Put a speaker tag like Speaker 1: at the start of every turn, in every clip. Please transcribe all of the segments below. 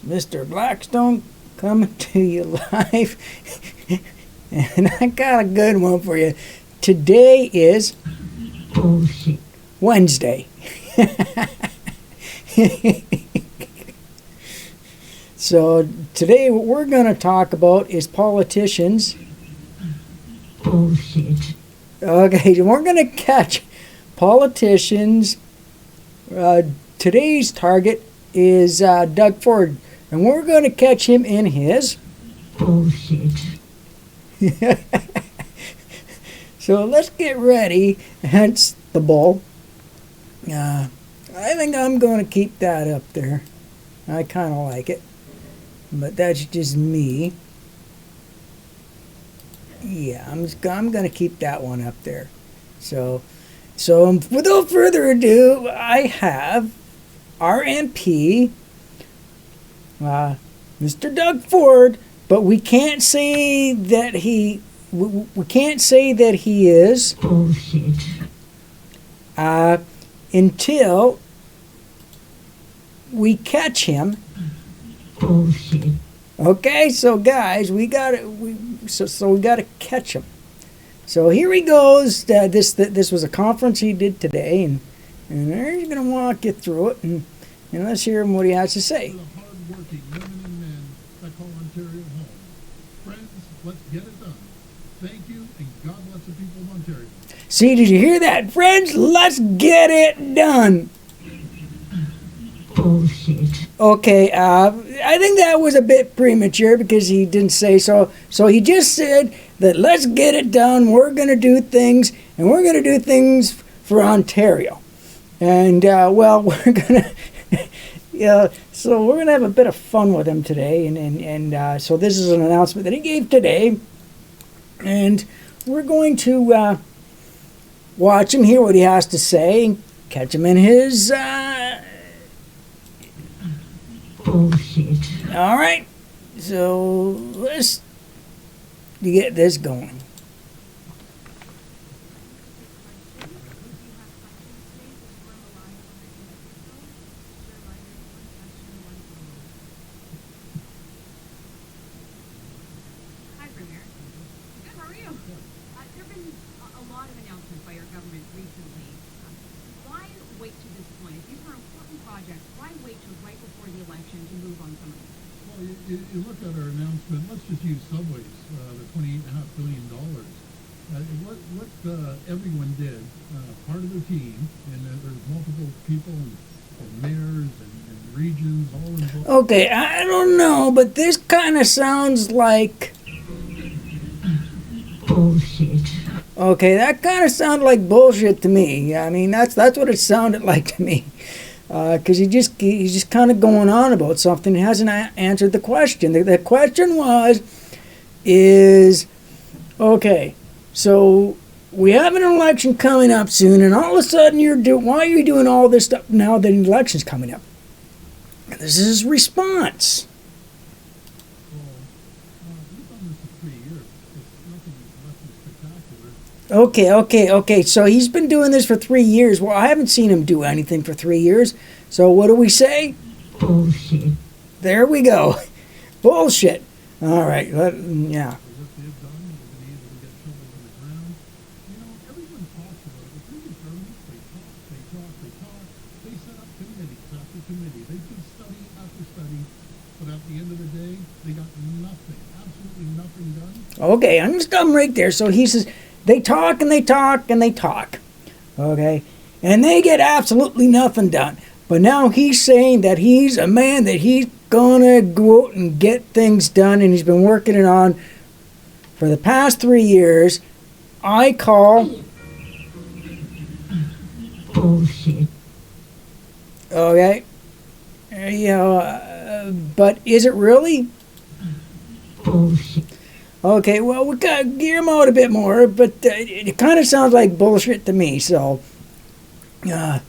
Speaker 1: Mr. Blackstone coming to you live. And I got a good one for you. Today is Wednesday. So today what we're going to talk about is politicians.
Speaker 2: Bullshit.
Speaker 1: Okay, we're going to catch politicians. Today's target is Doug Ford, and we're going to catch him in his
Speaker 2: bullshit.
Speaker 1: So let's get ready. Hence the bull. I think I'm going to keep that up there. I kind of like it, but that's just me. Yeah, I'm going to keep that one up there. So without further ado, I have our MP, Mr. Doug Ford, but we can't say that he is
Speaker 2: bullshit.
Speaker 1: Until we catch him.
Speaker 2: Bullshit.
Speaker 1: Okay, so guys, we got to catch him. So here he goes. This was a conference he did today, and he's going to walk you through it, and let's hear him what he has to say.
Speaker 3: For the hard-working women and men that call Ontario home. Friends, let's get it done. Thank you, and God bless the people of Ontario.
Speaker 1: See, did you hear that, friends? Let's get it done.
Speaker 2: Bullshit.
Speaker 1: Okay, I think that was a bit premature because he didn't say so. So he just said that let's get it done. We're going to do things, and we're going to do things for Ontario. And, well, we're going to... Yeah, so we're going to have a bit of fun with him today. And so this is an announcement that he gave today. And we're going to watch him, hear what he has to say, and catch him in his...
Speaker 2: Bullshit.
Speaker 1: All right, so let's get this going.
Speaker 4: Hi, Premier. Good, how are you? There have been a lot of announcements by your government recently. Why wait to this point? If these are important projects, why wait till right before the election to move on some of these?
Speaker 3: Well, you look at our announcement. Let's just use subways, the $28.5 billion. What everyone did, part of the team, and there's multiple people and mayors and regions all involved.
Speaker 1: Okay, I don't know, but this kind of sounds like...
Speaker 2: Bullshit.
Speaker 1: Okay, that kind of sounded like bullshit to me. I mean, that's what it sounded like to me. Because he's just kind of going on about something. He hasn't answered the question. The question is, okay, so we have an election coming up soon, and all of a sudden why are you doing all this stuff now that an election's coming up? And this is his response.
Speaker 3: We've done this for 3 years. It's nothing spectacular.
Speaker 1: Okay. So he's been doing this for 3 years. Well, I haven't seen him do anything for 3 years. So what do we say?
Speaker 2: Bullshit.
Speaker 1: There we go. Bullshit. All right. Yeah.
Speaker 3: What they've done, they've been able to get shovels in the ground. Everyone talks about it. The previous governments, they talk. They set up committees after committee. They did study after study. But at the end of the day, they got nothing, absolutely nothing done.
Speaker 1: Okay, I'm just done right there. So he says they talk and they talk and they talk. Okay? And they get absolutely nothing done. But now he's saying that he's a man, that he's gonna go out and get things done, and he's been working it on for the past 3 years. I call
Speaker 2: Bullshit.
Speaker 1: okay, but is it really?
Speaker 2: Bullshit.
Speaker 1: Okay, well, we got to gear him out a bit more, but it kind of sounds like bullshit to me. So, yeah.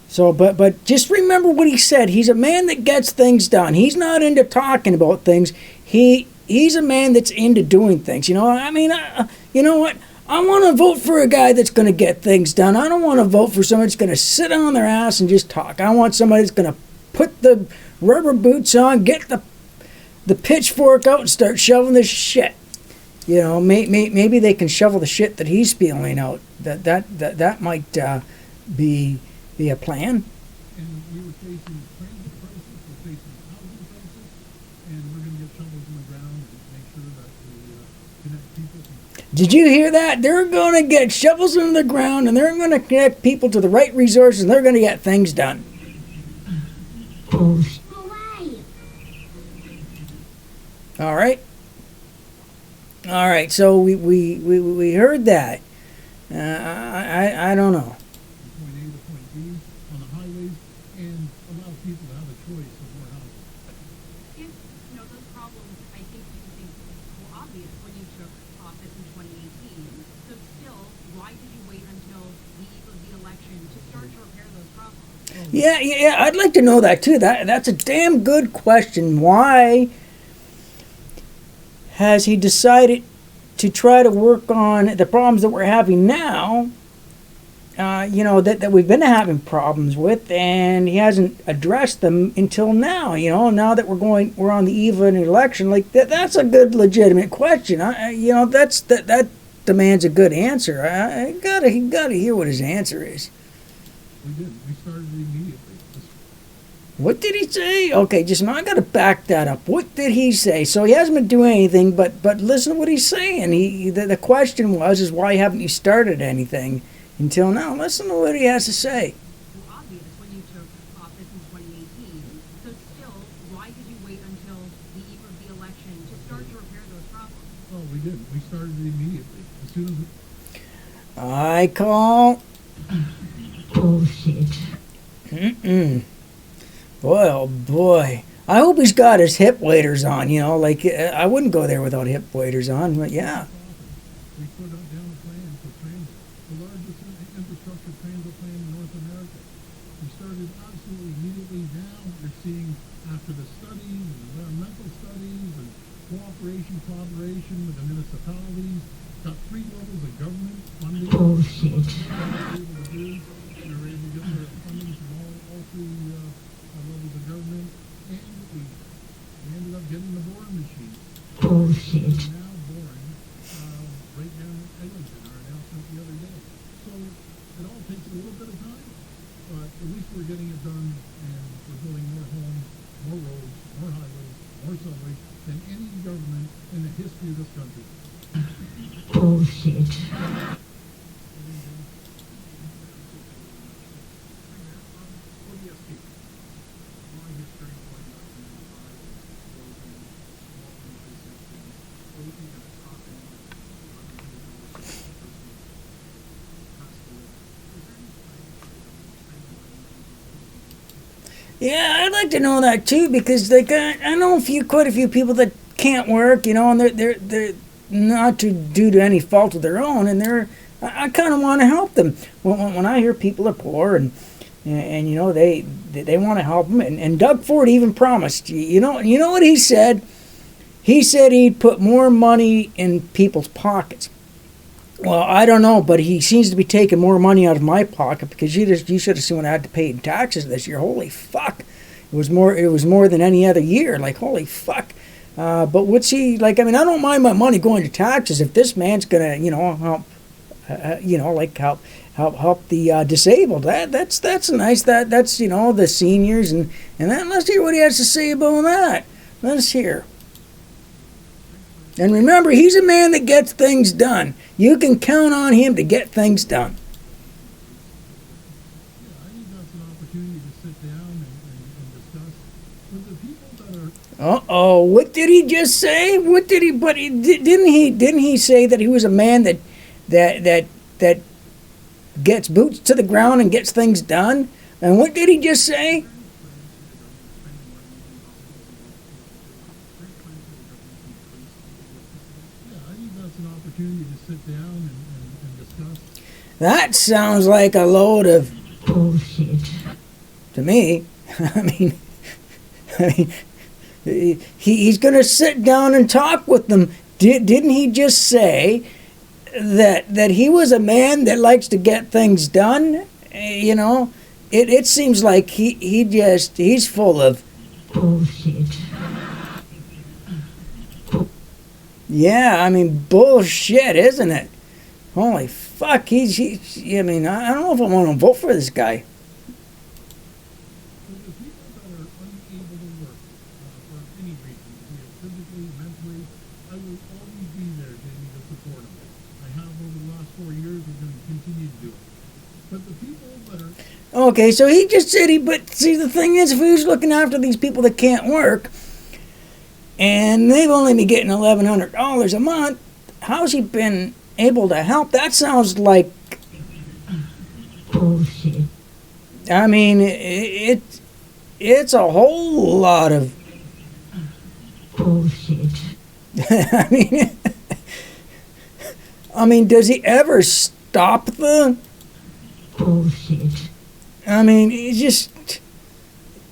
Speaker 1: So, but just remember what he said. He's a man that gets things done. He's not into talking about things. He's a man that's into doing things. You know, I mean, you know what? I want to vote for a guy that's going to get things done. I don't want to vote for somebody that's going to sit on their ass and just talk. I want somebody that's going to put the rubber boots on, get the pitchfork out and start shoveling this shit. You know, maybe they can shovel the shit that he's spewing out. That might be a plan.
Speaker 3: And we were facing transit crisis, we're facing housing crisis, and we're going to get shovels in the ground and make sure that we connect people.
Speaker 1: Did you hear that? They're going to get shovels in the ground, and they're going to connect people to the right resources, and they're going to get things done.
Speaker 2: Bullshit.
Speaker 1: All right. All right. So we heard that. I don't know.
Speaker 3: Point A to point B on the highways and allow people to have a choice of more housing.
Speaker 4: If, those problems, I think you think were obvious when you took office in 2018. So still, why did you wait until the eve of the election to start to repair those problems?
Speaker 1: Yeah. I'd like to know that too. That's a damn good question. Why has he decided to try to work on the problems that we're having now? That we've been having problems with, and he hasn't addressed them until now. Now that we're on the eve of an election, like that's a good, legitimate question. That demands a good answer. I gotta hear what his answer is.
Speaker 3: We did. We started immediately.
Speaker 1: What did he say? Okay, just now I got to back that up. What did he say? So he hasn't been doing anything, but listen to what he's saying. The question is why haven't you started anything until now? Listen to what he has to say.
Speaker 4: Were obvious when you took office in 2018. So still, why did you wait until the eve of the election to start to repair those problems?
Speaker 3: Oh, we did. We started immediately. As soon as
Speaker 1: I call.
Speaker 2: Bullshit.
Speaker 1: Boy, oh boy. I hope he's got his hip waders on, I wouldn't go there without hip waders on, but yeah.
Speaker 3: we put down a plan for transit, the largest infrastructure transit plan in North America. We started absolutely immediately. Now we're seeing, after the studies, and environmental studies, and collaboration with the municipalities, got 3 levels of government funding.
Speaker 2: Bullshit.
Speaker 3: We were able to get the funding from all 3 levels of government, and we ended up getting the boring machine.
Speaker 2: Bullshit.
Speaker 3: Now boring, right down at Eglinton, our announcement the other day. So it all takes a little bit of time, but at least we're getting it done, and we're building more homes, more roads, more highways, more subways than any government in the history of this country.
Speaker 2: Bullshit.
Speaker 1: Yeah, I'd like to know that too, because I know quite a few people that can't work, and they're not due to any fault of their own, and I kind of want to help them. When I hear people are poor and they want to help them, and Doug Ford even promised. You know what he said? He said he'd put more money in people's pockets. Well, I don't know, but he seems to be taking more money out of my pocket, because you should have seen what I had to pay in taxes this year. Holy fuck. It was more than any other year. Like, holy fuck. But what's he like? I mean, I don't mind my money going to taxes if this man's gonna, help, help the disabled. That's nice. That's the seniors and that. Let's hear what he has to say about that. Let's hear. And remember, he's a man that gets things done. You can count on him to get things done.
Speaker 3: Yeah, I think that's an opportunity to sit down and discuss with the people that are.
Speaker 1: Uh-oh, what did he just say? What did he? But didn't he say that he was a man that gets boots to the ground and gets things done? And what did he just say?
Speaker 3: Opportunity to sit down and discuss.
Speaker 1: That sounds like a load of
Speaker 2: bullshit
Speaker 1: to me. I mean, he's going to sit down and talk with them. Didn't he just say that he was a man that likes to get things done? It seems like he's full of
Speaker 2: Bullshit.
Speaker 1: Yeah, I mean, bullshit, isn't it? Holy fuck, I mean, I don't know if I want to vote for this guy.
Speaker 3: So the people that are unable to work for any reason, be it physically, mentally, I will always be there, Jamie, to support them. I have over the last 4 years. I'm going to continue to do it. But the people that are
Speaker 1: Okay, so he just said but see, the thing is, if he was looking after these people that can't work, and they've only been getting $1,100 a month, how's he been able to help? That sounds like,
Speaker 2: Bullshit.
Speaker 1: I mean, it's a whole lot of,
Speaker 2: Bullshit.
Speaker 1: I mean, does he ever stop the,
Speaker 2: Bullshit.
Speaker 1: I mean,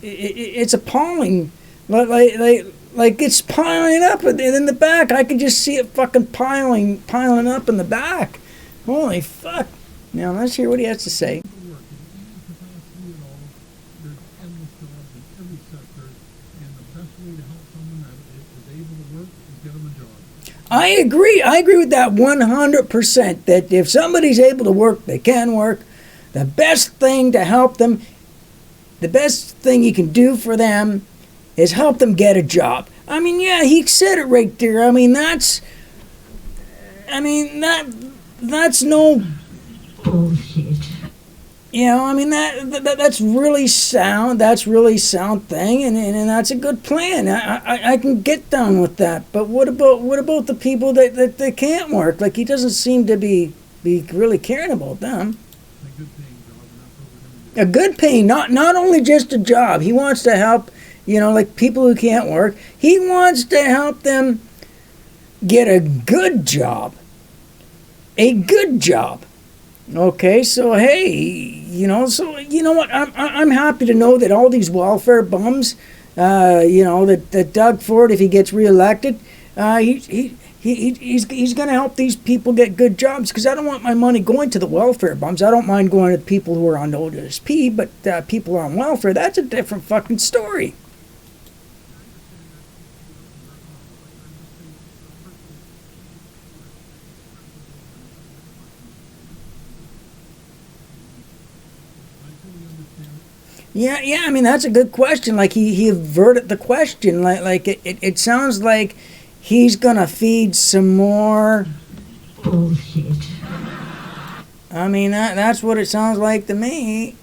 Speaker 1: it's appalling. Like it's piling up, and in the back, I can just see it fucking piling up in the back. Holy fuck! Now let's hear what he has to say.
Speaker 3: to work in any capacity at all, there's endless jobs in every sector, and the best way to help someone that is able to work is get them a job.
Speaker 1: I agree. I agree with that 100%. That if somebody's able to work, they can work. The best thing to help them, the best thing you can do for them, is help them get a job. I mean, yeah, he said it right there. That's no,
Speaker 2: Bullshit.
Speaker 1: that's really sound. That's really sound thing, and that's a good plan. I can get down with that. But what about the people that can't work? Like, he doesn't seem to be really caring about them.
Speaker 3: A good paying job, and that's what we're going to do.
Speaker 1: A good paying, not only just a job. He wants to help, like people who can't work. He wants to help them get a good job. A good job. Okay, so hey, so you know what? I'm happy to know that all these welfare bums, that Doug Ford, if he gets reelected, he's going to help these people get good jobs, because I don't want my money going to the welfare bums. I don't mind going to people who are on OSP, but people on welfare, that's a different fucking story. Yeah, that's a good question. Like, he averted the question. Like it sounds like he's gonna feed some more.
Speaker 2: Bullshit.
Speaker 1: That's what it sounds like to me.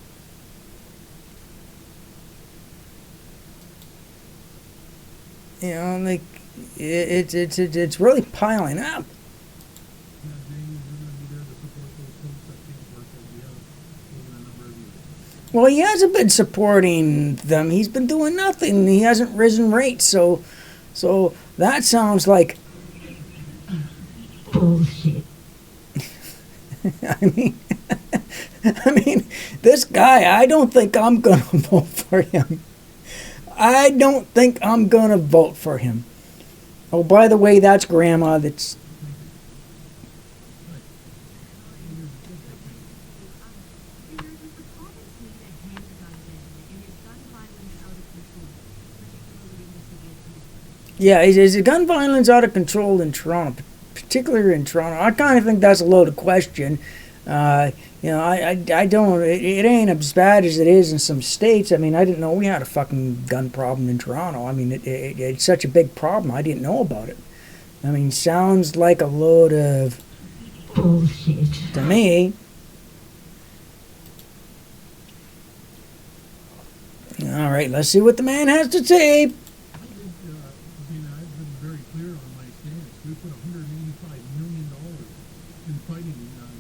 Speaker 1: Like it's really piling up.
Speaker 3: Yeah, Jamie, we're going to be there to support those folks that can't work as we have over a number of years.
Speaker 1: Well, he hasn't been supporting them. He's been doing nothing. He hasn't risen rates. So that sounds like.
Speaker 2: Bullshit.
Speaker 1: I mean, this guy, I don't think I'm going to vote for him. I don't think I'm going to vote for him. Oh, by the way, that's Grandma. That's.
Speaker 4: There's a province need a handgun ban, and is gun violence out of control, particularly in the city of Toronto?
Speaker 1: Yeah, is gun violence out of control in Toronto, particularly in Toronto? I kind of think that's a loaded question. I don't. It ain't as bad as it is in some states. I didn't know we had a fucking gun problem in Toronto. It's such a big problem. I didn't know about it. Sounds like a load of
Speaker 2: Bullshit.
Speaker 1: to me. All right, let's see what the man has to say.
Speaker 3: I think, I've been very clear on my stance. We put $185 million in fighting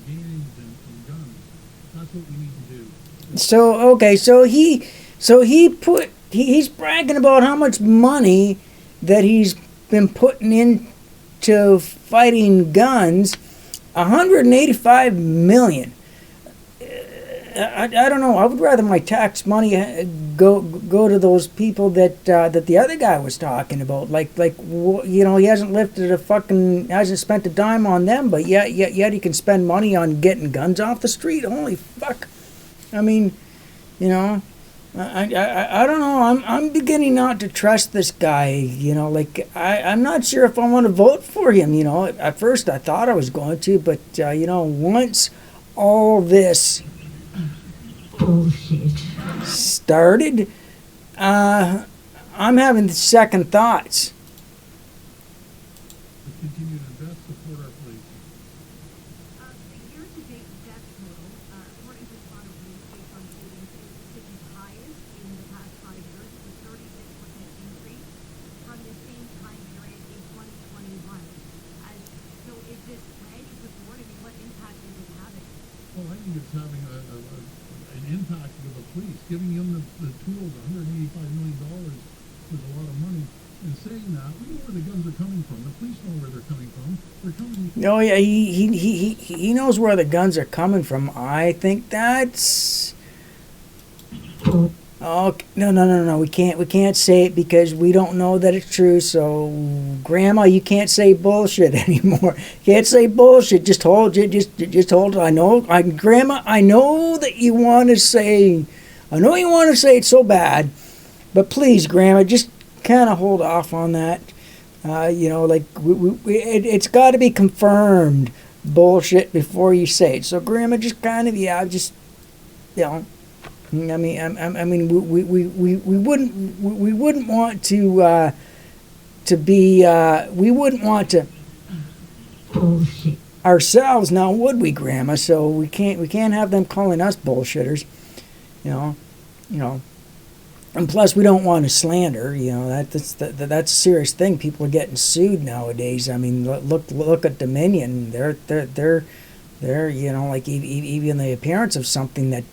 Speaker 3: gangs and guns. That's what we need to do.
Speaker 1: So okay, he's bragging about how much money that he's been putting into fighting guns. 185 million. I don't know. I would rather my tax money go to those people that the other guy was talking about. He hasn't spent a dime on them, but yet he can spend money on getting guns off the street. Holy fuck! I don't know. I'm beginning not to trust this guy. Like I'm not sure if I want to vote for him. At first I thought I was going to, but once all this
Speaker 2: Bullshit.
Speaker 1: started, I'm having second thoughts.
Speaker 3: To continue to invest, support our police.
Speaker 4: The year-to-date death total, according to Toronto Police, based on shootings, is the city's highest in the past 5 years, with a 36% increase from the same time period in 2021. So is this planned? Is this board? I mean, what impact is it having?
Speaker 3: Well, I think it's having an impact with the police, giving them the tools. $185 million is a lot of money. And saying that, we know where the guns are coming from. The police know where they're coming from. They're coming.
Speaker 1: Oh yeah, he knows where the guns are coming from. I think that's. Oh no. We can't say it because we don't know that it's true. So, Grandma, you can't say bullshit anymore. Can't say bullshit. Just hold it. Just hold it. Grandma, I know that you want to say. I know you want to say it so bad, but please, Grandma, just kind of hold off on that. Like it's got to be confirmed bullshit before you say it. So, Grandma, just kind of just. I mean, we wouldn't want to be. We wouldn't want to
Speaker 2: Bullshit.
Speaker 1: ourselves now, would we, Grandma? So we can't have them calling us bullshitters. You know. And plus, we don't want to slander. That's a serious thing. People are getting sued nowadays. I mean, look at Dominion. They're like even the appearance of something that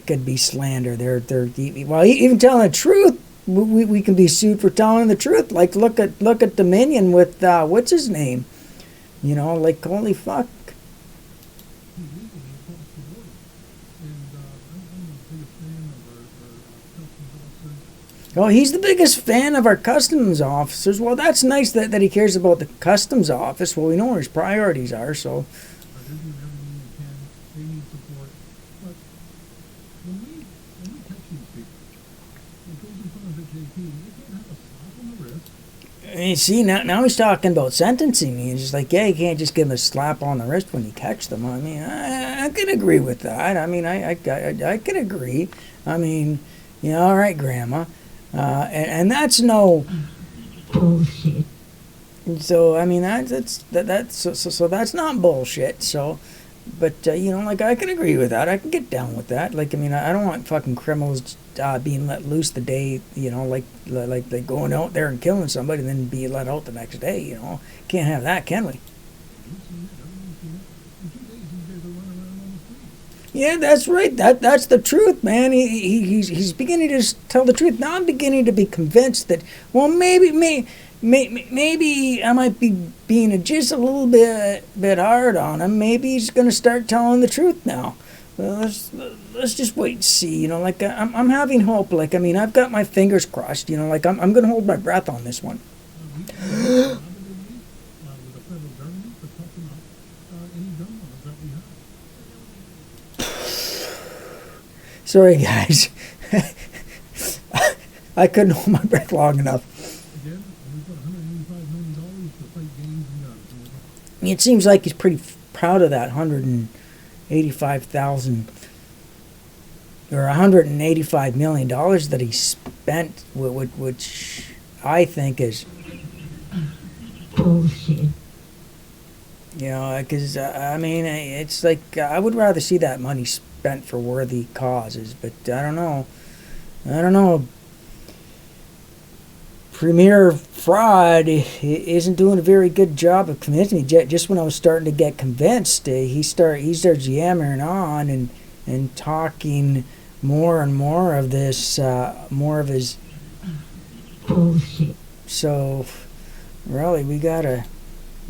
Speaker 1: could be slander. Even telling the truth, we can be sued for telling the truth. Like look at Dominion with what's his name? Like holy fuck.
Speaker 3: Illegally across the border. And I'm the biggest fan of our customs officers.
Speaker 1: Oh, he's the biggest fan of our customs officers. Well, that's nice that he cares about the customs office. Well, we know where his priorities are, so.
Speaker 3: They're doing everything they can. They need support. But when we catch these people, it goes in front of the JP, they can't have a slap on the wrist.
Speaker 1: You see, now he's talking about sentencing me. He's just like, yeah, you can't just give him a slap on the wrist when you catch them. I mean, I can agree with that. I mean, I can agree. I mean, all right, Grandma. And that's no.
Speaker 2: Bullshit.
Speaker 1: So I mean that's that's not bullshit. So, but like I can agree with that. I can get down with that. Like I mean I don't want fucking criminals being let loose the day like they going out there and killing somebody and then be let out the next day. Can't have that, can we?
Speaker 3: You've seen it, everyone's seen it. In 2 days, these guys are running around on the streets.
Speaker 1: Yeah, that's right. That's the truth, man. He's beginning to tell the truth. Now I'm beginning to be convinced that maybe I might be being just a little bit hard on him. Maybe he's going to start telling the truth now. Well, let's just wait and see. Like I'm having hope. Like I mean, I've got my fingers crossed. Like I'm going to hold my breath on this one.
Speaker 3: We can collaboratively with the federal government to toughen up any gun laws that we have.
Speaker 1: Sorry, guys. I couldn't hold my breath long enough.
Speaker 3: Again, we've got $185 million to fight gangs and guns.
Speaker 1: It seems like he's pretty proud of that 185,000 or $185 million that he spent, which I think is,
Speaker 2: Bullshit.
Speaker 1: because I mean, it's like I would rather see that money spent for worthy causes, but I don't know. Premier Fraud isn't doing a very good job of convincing me. Just when I was starting to get convinced, he starts yammering on and talking more and more of this, more of his.
Speaker 2: Bullshit.
Speaker 1: So, really, we gotta.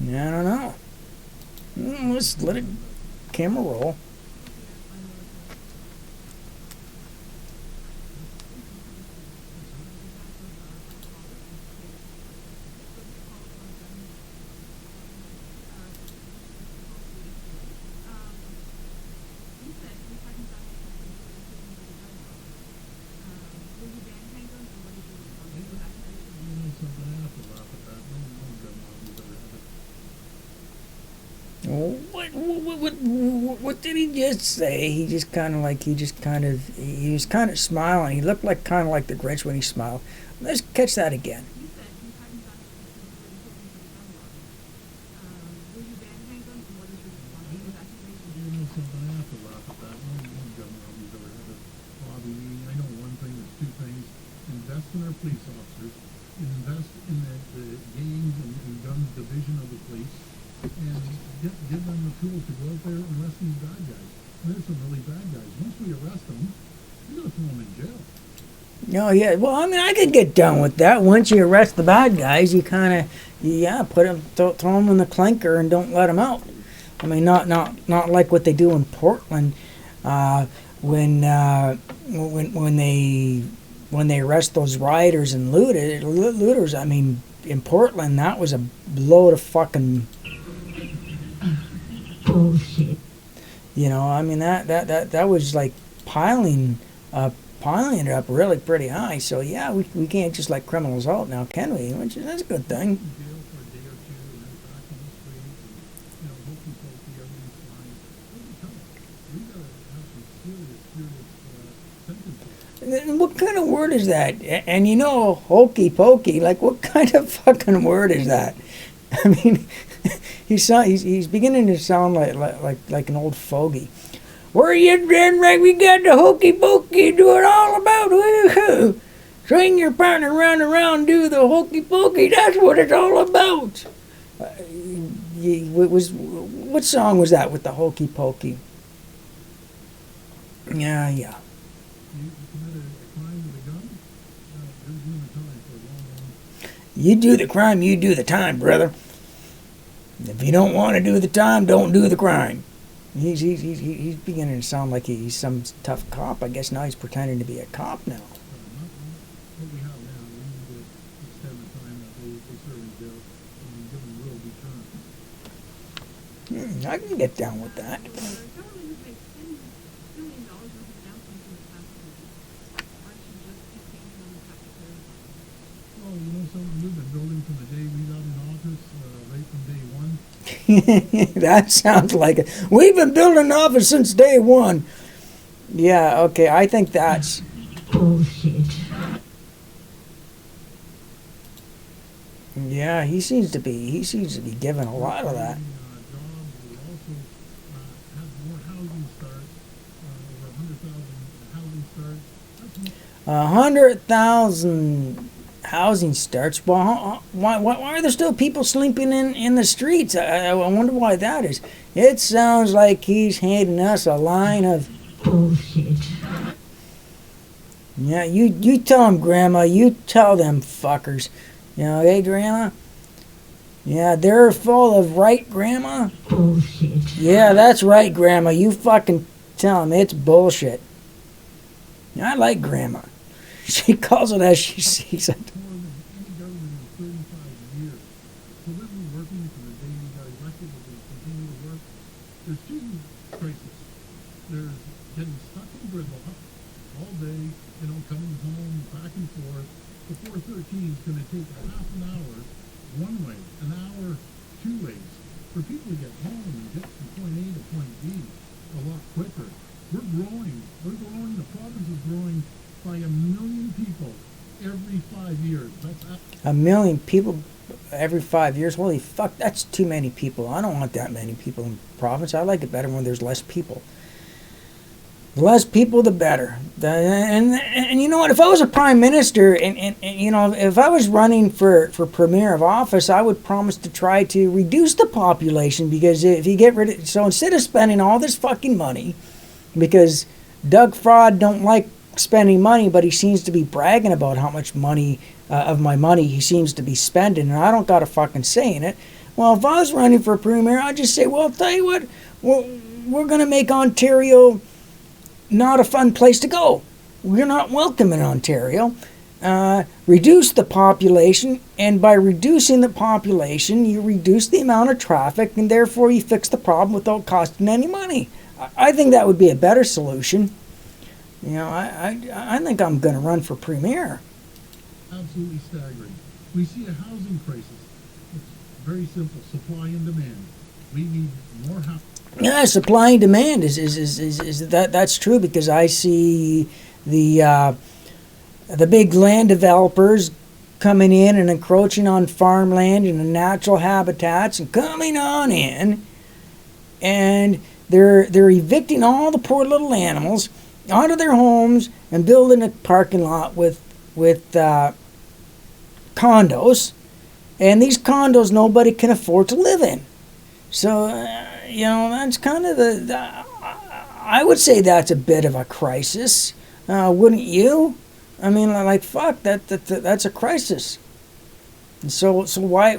Speaker 1: I don't know. Let's let it camera roll. What did he just say? He just kind of like he was kind of smiling. He looked like kind of like the Grinch when he smiled. Let's catch that again.
Speaker 4: You said you hadn't done it because you were hoping for the gun law. Will you ban handguns, and what is your response to that accusation?
Speaker 3: You know something, I have to laugh at that. No gun lobby's ever had a lobby meeting. I know one thing, there's two things. Invest in our police officers, invest in the gangs and guns division of the police, and give them the tools to go out there and arrest these bad guys. And there's some really bad guys. Once we arrest them, we're going to throw them in jail.
Speaker 1: Oh yeah, well I mean I could get done with that. Once you arrest the bad guys, you kind of put them, throw them in the clinker and don't let them out. I mean not like what they do in Portland when they arrest those rioters and looters. I mean in Portland that was a load of fucking
Speaker 2: bullshit.
Speaker 1: You know, I mean that was like piling it up really pretty high. So yeah, we can't just let criminals out now, can we? Which is that's a good thing.
Speaker 3: Jail for a day or two, and then back on the street, and hopefully everything's fine. We'll be tough. We gotta have some serious sentences.
Speaker 1: And what kind of word is that? And you know, hokey pokey. Like what kind of fucking word is that? I mean, he's beginning to sound like an old fogey. Where you then, right? We got the hokey pokey, do it all about woo-hoo. Swing your partner round and round, do the hokey pokey. That's what it's all about. What song was that with the hokey pokey? Yeah.
Speaker 3: You commit a crime with a gun, you're doing the time for a long,
Speaker 1: You do the crime, you do the time, brother. If you don't want to do the time, don't do the crime. He's beginning to sound like he's some tough cop. I guess now he's pretending to be a cop now.
Speaker 3: what we have now. We need to extend the time that they serve in jail and give them real deterrent.
Speaker 1: I can get down with that.
Speaker 4: The government has made $10 billion worth of announcements in the past week. Aren't you just campaigning on the cafeteria?
Speaker 3: Well, you know something, we've been building from the day we got in office, right from day one.
Speaker 1: That sounds like it. We've been building an office since day one. Yeah, okay, I think that's...
Speaker 2: Bullshit.
Speaker 1: Yeah, he seems to be given a lot of that.
Speaker 3: Jobs, we also have more housing starts, over 100,000 housing starts.
Speaker 1: 100,000 housing starts. Well, why are there still people sleeping in the streets? I wonder why that is. It sounds like he's handing us a line of
Speaker 2: Bullshit.
Speaker 1: yeah. You tell them, Grandma. You tell them fuckers. You know, hey, Grandma. Yeah, they're full of right, Grandma.
Speaker 2: Bullshit.
Speaker 1: Yeah, that's right, Grandma. You fucking tell them it's bullshit. I like Grandma. She calls it as she sees it.
Speaker 3: More than any government in 35 years. So we've been working from the day we got elected, we're going to continue to work. There's two crises. There's getting stuck in gridlock all day, coming home, back and forth. The 413 is going to take a half an hour one way, an hour two ways. For people to get home and get from point A to point B a lot quicker. We're growing. The province is growing by 1 million people every 5 years. That's
Speaker 1: 1 million people every 5 years. Holy fuck, that's too many people. I don't want that many people in the province. I like it better when there's less people. The less people, the better. And you know what? If I was a prime minister, and if I was running for premier of office, I would promise to try to reduce the population, because if you get rid of, so instead of spending all this fucking money, because Doug Fraud don't like spending money, but he seems to be bragging about how much money of my money he seems to be spending, and I don't got a fucking say in it. Well, if I was running for premier, I'd just say, well, I'll tell you what, we're going to make Ontario not a fun place to go. We're not welcome in Ontario. Reduce the population, and by reducing the population, you reduce the amount of traffic, and therefore you fix the problem without costing any money. I think that would be a better solution. I think I'm going to run for premier.
Speaker 3: absolutely staggering. We see a housing crisis. It's very simple, supply and demand. We need more housing.
Speaker 1: Yeah, supply and demand is that's true, because I see the big land developers coming in and encroaching on farmland and the natural habitats and coming on in, and they're evicting all the poor little animals out of their homes and building a parking lot with condos, and these condos nobody can afford to live in. So that's kind of I would say that's a bit of a crisis, wouldn't you? I mean, like, fuck, that's a crisis. And so why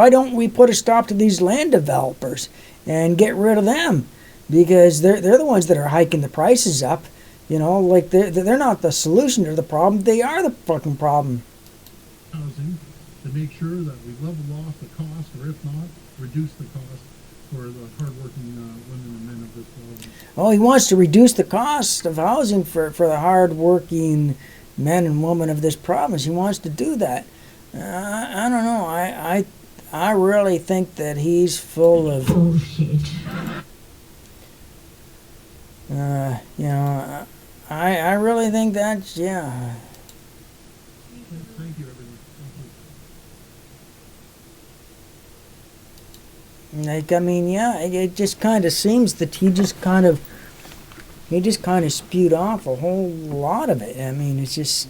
Speaker 1: don't we put a stop to these land developers and get rid of them? Because they're the ones that are hiking the prices up. Like, they're not the solution to the problem. They are the fucking problem.
Speaker 3: Housing to make sure that we level off the cost, or if not, reduce the cost for the hardworking women and men of this province.
Speaker 1: Oh, he wants to reduce the cost of housing for the hard-working men and women of this province. He wants to do that. I don't know. I really think that he's full of
Speaker 2: Bullshit.
Speaker 1: I really think that's
Speaker 3: Thank you, everyone. Thank you.
Speaker 1: like, I mean, it just kind of seems that he just kind of spewed off a whole lot of it. I mean, it just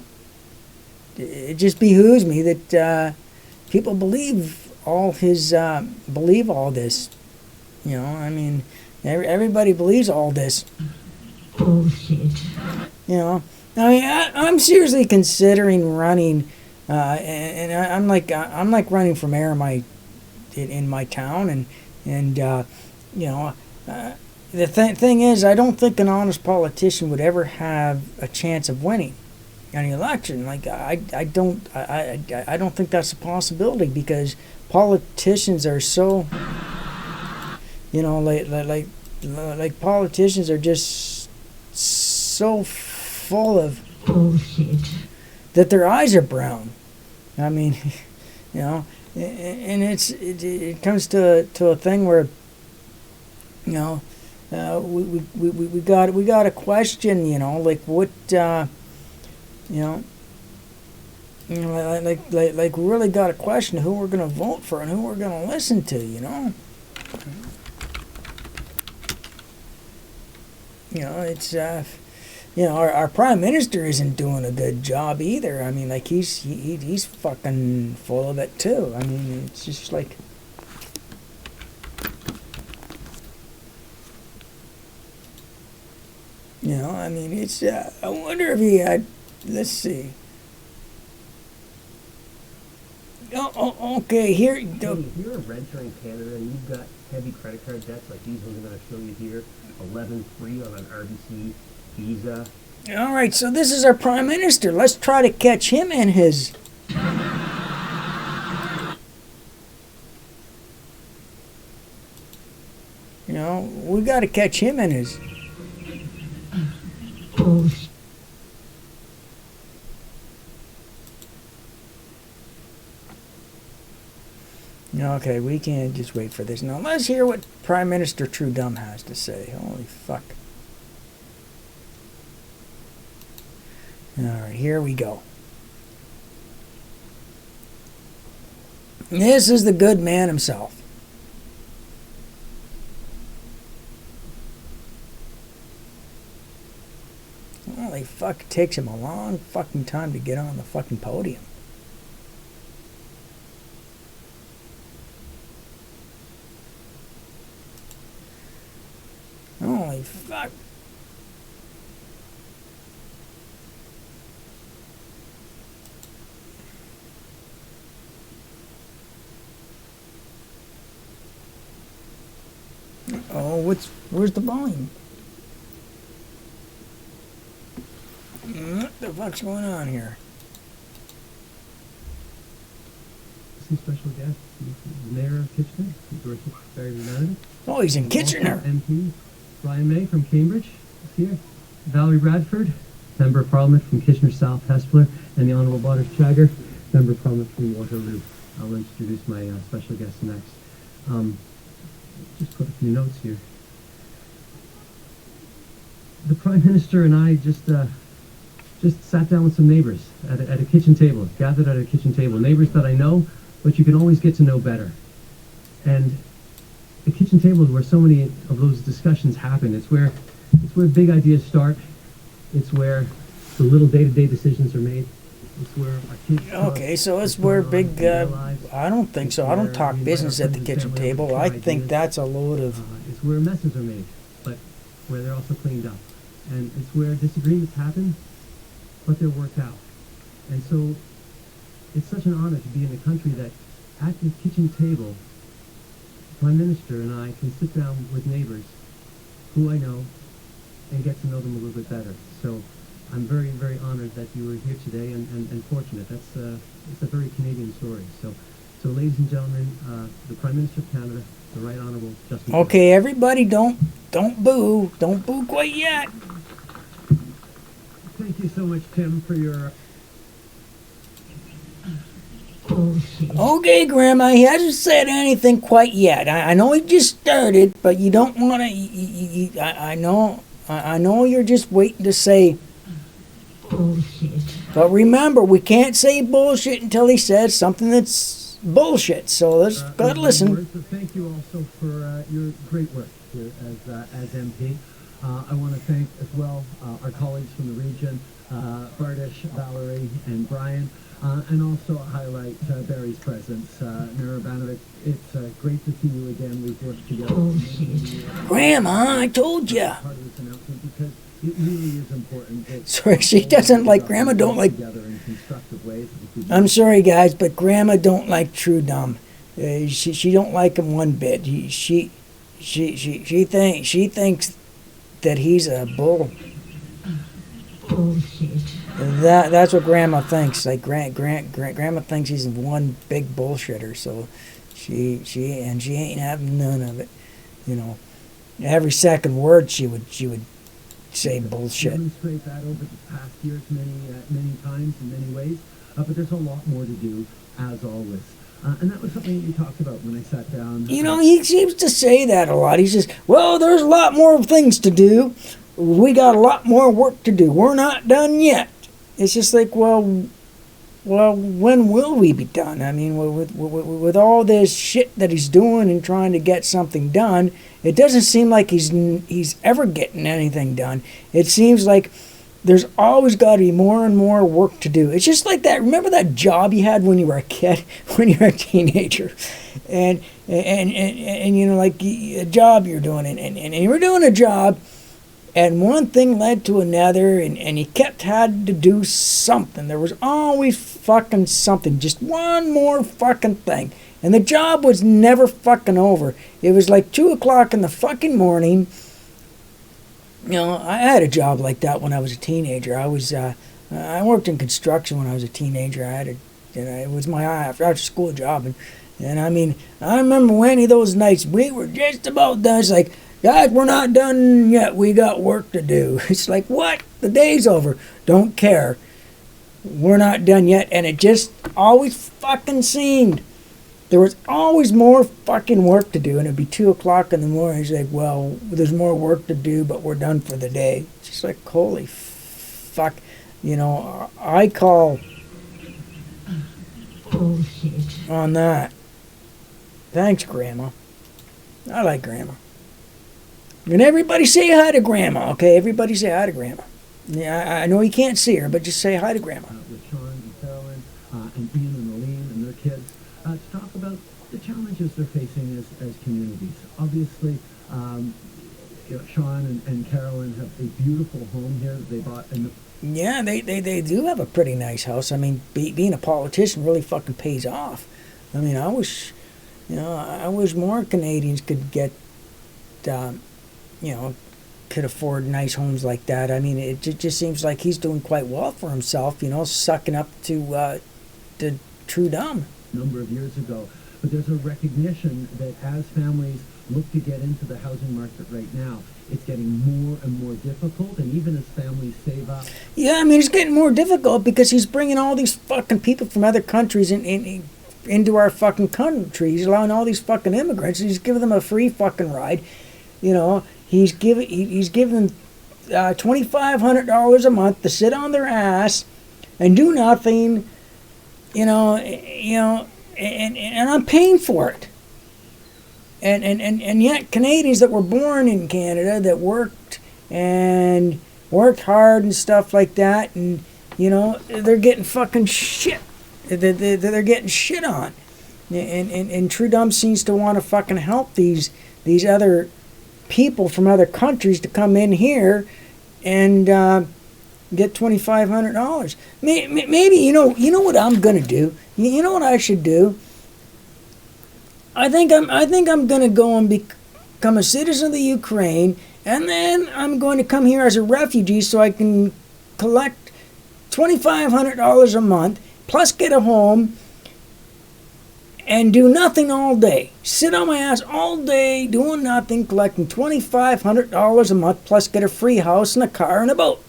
Speaker 1: behooves me that people believe all this. I mean, everybody believes all this.
Speaker 2: Bullshit.
Speaker 1: I mean, I'm seriously considering running, and I'm like running for mayor in my town, and the thing is, I don't think an honest politician would ever have a chance of winning an election. Like, I don't think that's a possibility, because politicians are so, like politicians are just so full of
Speaker 2: Bullshit.
Speaker 1: that their eyes are brown. I mean, and it comes to a thing where, we got to question, like, what, like we really got to question who we're going to vote for and who we're going to listen to, it's our prime minister isn't doing a good job either. I mean, like, he's fucking full of it too. I mean, it's just like, I mean, it's I wonder if he had, let's see. Okay, here.
Speaker 5: Hey, if you're a renter in Canada and you've got heavy credit card debts like these ones I'm going to show you here, 11.3 on an RBC Visa.
Speaker 1: All right, so this is our prime minister. Let's try to catch him in his. We got to catch him in his.
Speaker 2: Bullshit.
Speaker 1: Okay, we can't just wait for this. Now let's hear what Prime Minister TrueDum has to say. Holy fuck. All right, here we go. This is the good man himself. Holy fuck, it takes him a long fucking time to get on the fucking podium. Holy fuck. Oh, where's the volume? What the fuck's going on here?
Speaker 5: Some special guest, Mayor of Kitchener, Dorothy Barry United.
Speaker 1: Oh, he's in Kitchener.
Speaker 5: MP Brian May from Cambridge is here. Valerie Bradford, Member of Parliament from Kitchener South Hespeler, and the Honourable Butters Chagger, Member of Parliament from Waterloo. I'll introduce my special guest next. just put a few notes here. The Prime Minister and I just sat down with some neighbors at a kitchen table, gathered at a kitchen table. Neighbors that I know, but you can always get to know better. And the kitchen table is where so many of those discussions happen. It's where big ideas start. It's where the little day-to-day decisions are made. It's where our kids
Speaker 1: Okay, so it's where big. I don't think so. I don't talk business at the kitchen table. I think that's a load of.
Speaker 5: It's where messes are made, but where they're also cleaned up. And it's where disagreements happen, but they're worked out. And so it's such an honor to be in a country that at the kitchen table, the Prime Minister and I can sit down with neighbors who I know and get to know them a little bit better. So I'm very, very honored that you were here today and fortunate. It's a very Canadian story. So ladies and gentlemen, the Prime Minister of Canada, the Right Honourable Justin Trudeau.
Speaker 1: Okay, everybody, don't boo. Don't boo quite yet.
Speaker 5: Thank you so much, Tim, for your...
Speaker 2: Bullshit.
Speaker 1: Okay, Grandma, he hasn't said anything quite yet. I know he just started, but you don't want to. I know you're just waiting to say.
Speaker 2: Bullshit.
Speaker 1: But remember, we can't say bullshit until he says something that's bullshit. So let's go listen.
Speaker 5: Words, but thank you also for your great work here as MP. I want to thank as well our colleagues from the region, Bardish, Valerie, and Brian, and also highlight Barry's presence. Mayor Urbanovich, it's great to see you again. We've worked together.
Speaker 2: Bullshit.
Speaker 1: Grandma, I told ya.
Speaker 5: Part of this announcement because it really is important. That
Speaker 1: Sorry, she doesn't like. Grandma don't like.
Speaker 5: together in constructive ways.
Speaker 1: I'm sorry, guys, but Grandma don't like TrueDum. She don't like him one bit. She thinks that he's a bull.
Speaker 2: Bullshit.
Speaker 1: That's what Grandma thinks. Like Grandma thinks he's one big bullshitter. So she ain't having none of it. You know, every second word she would say bullshit.
Speaker 5: Demonstrate that over the past years many times in many ways, but there's a lot more to do as always. And that was something you talked about when I sat down.
Speaker 1: You know, he seems to say that a lot. He says, well, there's a lot more things to do. We got a lot more work to do. We're not done yet. It's just like, well, when will we be done? I mean, with all this shit that he's doing and trying to get something done, it doesn't seem like he's ever getting anything done. It seems like there's always got to be more and more work to do. It's just like that. Remember that job you had when you were a kid, when you were a teenager, and you know, like a job you're doing, and you were doing a job, and one thing led to another, and you kept had to do something. There was always fucking something, just one more fucking thing, and the job was never fucking over. It was like 2:00 in the fucking morning. You know, I had a job like that when I was a teenager. I worked in construction when I was a teenager. It was my after school job, and I mean, I remember any of those nights we were just about done. It's like, guys, we're not done yet. We got work to do. It's like, what? The day's over. Don't care. We're not done yet, and it just always fucking seemed. There was always more fucking work to do, and it'd be 2:00 in the morning. He's like, well, there's more work to do, but we're done for the day. It's just like, holy fuck. You know, I call
Speaker 2: Bullshit.
Speaker 1: on that. Thanks, Grandma. I like Grandma. And everybody say hi to Grandma, okay? Everybody say hi to Grandma. Yeah, I know you can't see her, but just say hi to Grandma.
Speaker 5: With Sean and Carolyn and Ian and Aline and their kids. To talk about the challenges they're facing as communities. Obviously, you know, Sean and Carolyn have a beautiful home here that they bought in the...
Speaker 1: Yeah, they do have a pretty nice house. I mean, being a politician really fucking pays off. I mean, I wish more Canadians could get, could afford nice homes like that. I mean, it just seems like he's doing quite well for himself, you know, sucking up to TrueDum.
Speaker 5: Number of years ago, but there's a recognition that as families look to get into the housing market right now, it's getting more and more difficult, and even as families save up.
Speaker 1: Yeah, I mean, it's getting more difficult because he's bringing all these fucking people from other countries and into our fucking country. He's allowing all these fucking immigrants. He's giving them a free fucking ride. You know, he's giving them $2,500 a month to sit on their ass and do nothing. And I'm paying for it. And yet Canadians that were born in Canada that worked hard and stuff like that, and they're getting fucking shit. They're getting shit on. And TrueDum seems to want to fucking help these other people from other countries to come in here and get $2,500. Maybe you know what I'm gonna do. You know what I should do. I think I'm gonna go and become a citizen of the Ukraine, and then I'm going to come here as a refugee so I can collect $2,500 a month, plus get a home, and do nothing all day. Sit on my ass all day doing nothing, collecting $2,500 a month, plus get a free house and a car and a boat.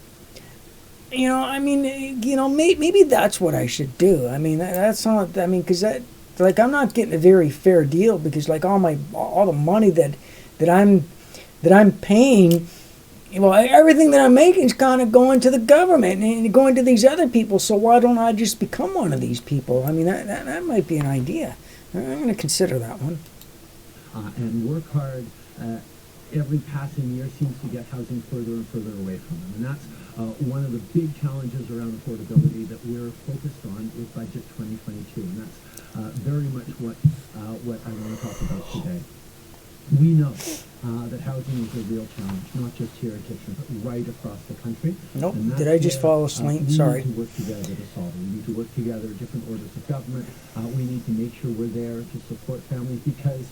Speaker 1: Maybe that's what I should do. I mean, that's not. I mean, because I'm not getting a very fair deal, because all the money that I'm paying, everything that I'm making is kind of going to the government and going to these other people. So why don't I just become one of these people? I mean, that might be an idea. I'm going to consider that one.
Speaker 5: And work hard. Every passing year seems to get housing further and further away from them, and that's one of the big challenges around affordability that we're focused on with Budget 2022, and that's very much what I want to talk about today. We know that housing is a real challenge, not just here in Kitchener, but right across the country.
Speaker 1: Nope. Did I just fall asleep? Sorry.
Speaker 5: We need to work together to solve it. We need to work together, different orders of government. We need to make sure we're there to support families, because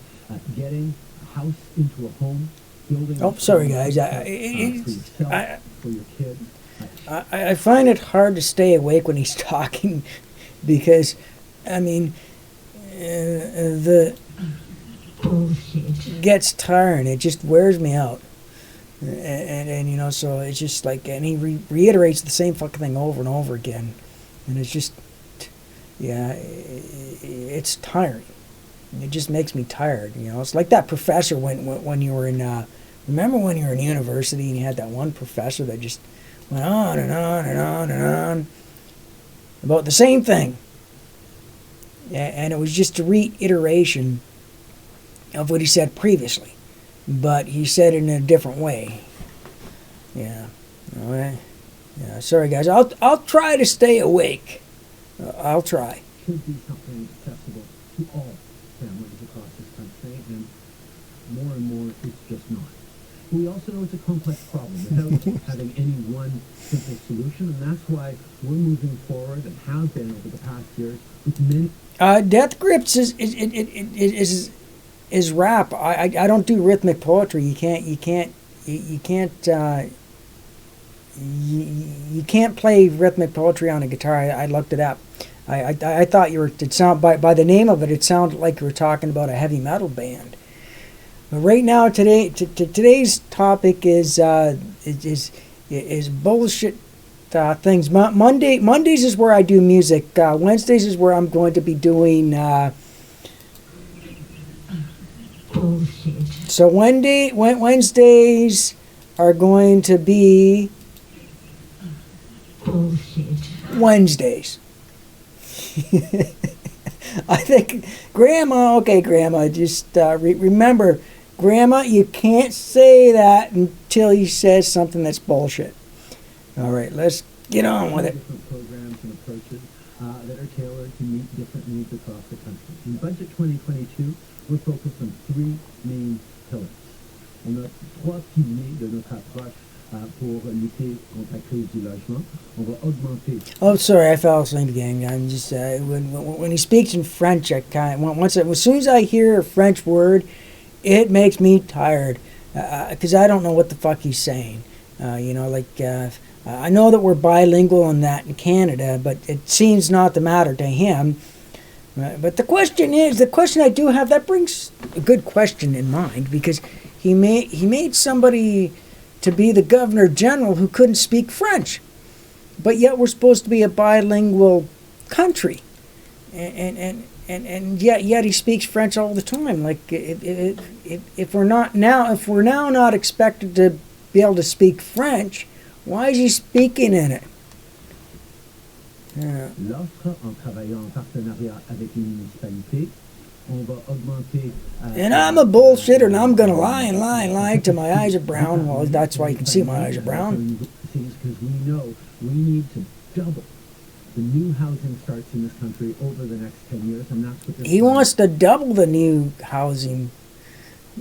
Speaker 5: getting a house into a home, building.
Speaker 1: Oh, sorry, guys.
Speaker 5: For yourself, for your kids.
Speaker 1: I find it hard to stay awake when he's talking, because, I mean, the
Speaker 2: Bullshit.
Speaker 1: gets tiring. It just wears me out, and so it's just like, and he reiterates the same fucking thing over and over again, and it's just, it's tiring. It just makes me tired. It's like that professor when you were in. Remember when you were in university and you had that one professor that just went on and on and on and on about the same thing, and it was just a reiteration of what he said previously, but he said it in a different way. Yeah. All right. Yeah. Sorry, guys. I'll try to stay awake. I'll try.
Speaker 5: Should be something accessible to all families across this country, and more, it's just not. We also know it's a complex problem without having any one simple solution, and that's why we're moving forward and have been over the past years with many.
Speaker 1: Death Grips is rap. I don't do rhythmic poetry. You can't play rhythmic poetry on a guitar. I looked it up. I thought it sound by the name of it, it sounded like you were talking about a heavy metal band. But right now, today's topic is bullshit things. Mondays is where I do music. Wednesdays is where I'm going to be doing.
Speaker 2: Bullshit.
Speaker 1: So Wednesdays are going to be
Speaker 2: Bullshit.
Speaker 1: Wednesdays. I think Grandma, just remember, Grandma, you can't say that until he says something that's bullshit. All right, let's get on with it.
Speaker 5: Different programs and approaches that are tailored to meet different needs across the country. In Budget 2022, we're focused on three main pillars. On a trois piliers de notre approche pour lutter contre la crise du logement. On va augmenter.
Speaker 1: Oh, sorry, I fell asleep again. I'm just when he speaks in French, I kind of as soon as I hear a French word, it makes me tired because I don't know what the fuck he's saying. I know that we're bilingual in that in Canada, but it seems not to matter to him. But the question I do have, that brings a good question in mind, because he made somebody to be the Governor General who couldn't speak French, but yet we're supposed to be a bilingual country. and yet he speaks French all the time. Like if we're now not expected to be able to speak French, why is he speaking in it? Yeah.
Speaker 5: L'offre, en travaillant en partenariat avec une municipalité, on va augmenter.
Speaker 1: And I'm a bullshitter, and I'm gonna lie till my eyes are brown. Well, that's why you can see my eyes are brown.
Speaker 5: Because we know we need to double the new housing starts in this country over the next 10 years, and that's what
Speaker 1: He wants to double the new housing.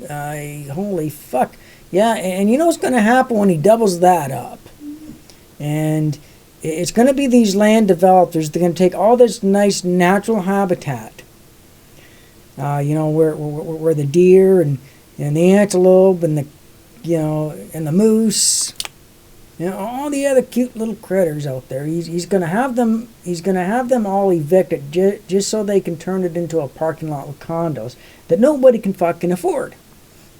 Speaker 1: Holy fuck. Yeah, and you know what's going to happen when he doubles that up? And it's going to be these land developers. They're going to take all this nice natural habitat. Where the deer and the antelope and the moose, all the other cute little critters out there. He's going to have them. He's going to have them all evicted just so they can turn it into a parking lot with condos that nobody can fucking afford.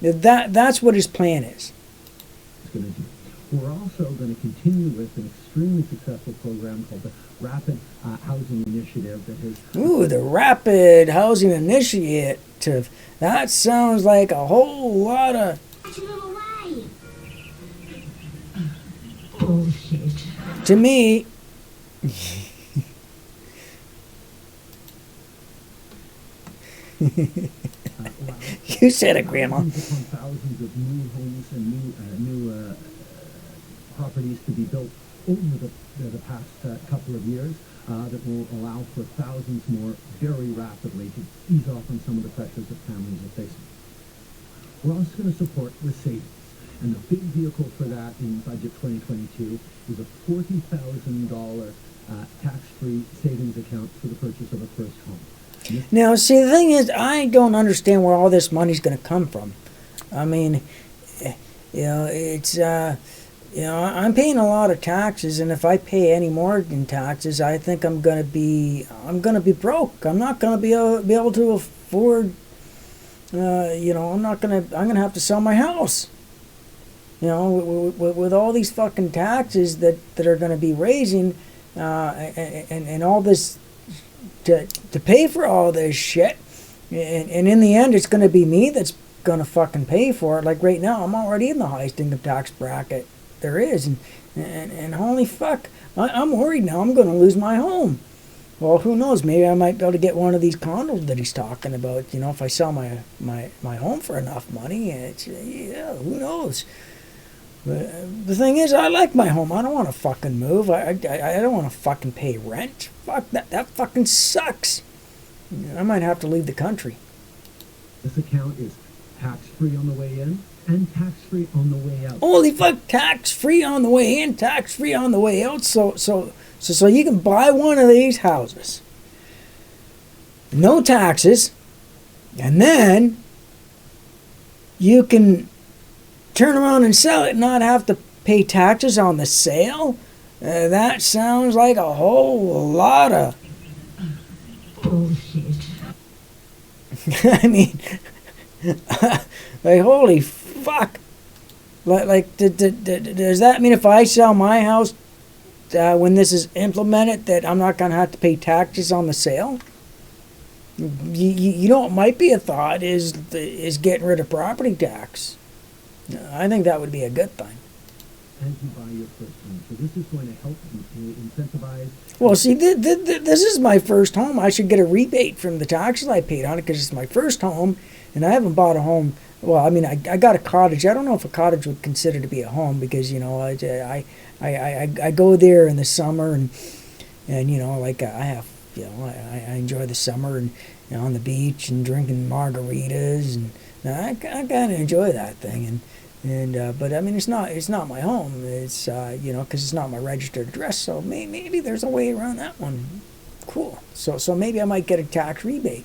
Speaker 1: That's what his plan is.
Speaker 5: Going to do. We're also going to continue with an extremely successful program called the Rapid Housing Initiative that has...
Speaker 1: Ooh, the Rapid Housing Initiative. That sounds like a whole lot of...
Speaker 2: Bullshit.
Speaker 1: To me... You said it, Grandma.
Speaker 5: Thousands of new homes and new properties to be built over the past couple of years that will allow for thousands more very rapidly to ease off on some of the pressures that families are facing. We're also going to support with savings. And the big vehicle for that in budget 2022 is a $40,000 tax-free savings account for the purchase of a first home.
Speaker 1: Now, see, the thing is, I don't understand where all this money's going to come from. I mean, it's, I'm paying a lot of taxes, and if I pay any more in taxes, I think I'm going to be broke. I'm not going to be able to afford, I'm going to have to sell my house. With all these fucking taxes that are going to be raising, and all this to pay for all this shit, and in the end it's going to be me that's going to fucking pay for it. Like right now, I'm already in the highest income tax bracket there is, and holy fuck, I'm worried now I'm going to lose my home. Well, who knows? Maybe I might be able to get one of these condos that he's talking about. If I sell my home for enough money, who knows? But the thing is, I like my home. I don't want to fucking move. I don't want to fucking pay rent. Fuck that. That fucking sucks. I might have to leave the country.
Speaker 5: This account is tax-free on the way in and tax-free on the way out.
Speaker 1: Holy fuck! Tax-free on the way in, tax-free on the way out. So you can buy one of these houses, no taxes, and then you can turn around and sell it and not have to pay taxes on the sale. That sounds like a whole lot of
Speaker 2: bullshit.
Speaker 1: I mean, like holy fuck! Like, does that mean if I sell my house when this is implemented that I'm not gonna have to pay taxes on the sale? It might be a thought is getting rid of property tax. I think that would be a good thing.
Speaker 5: As you buy your first home. So this is going to help you incentivize...
Speaker 1: Well, see, this is my first home. I should get a rebate from the taxes I paid on it because it's my first home, and I haven't bought a home. Well, I mean, I got a cottage. I don't know if a cottage would consider to be a home because, I go there in the summer and I have, I enjoy the summer and on the beach and drinking margaritas and I kind of enjoy that thing but I mean it's not my home. It's because it's not my registered address. So maybe there's a way around that one. Cool. So maybe I might get a tax rebate.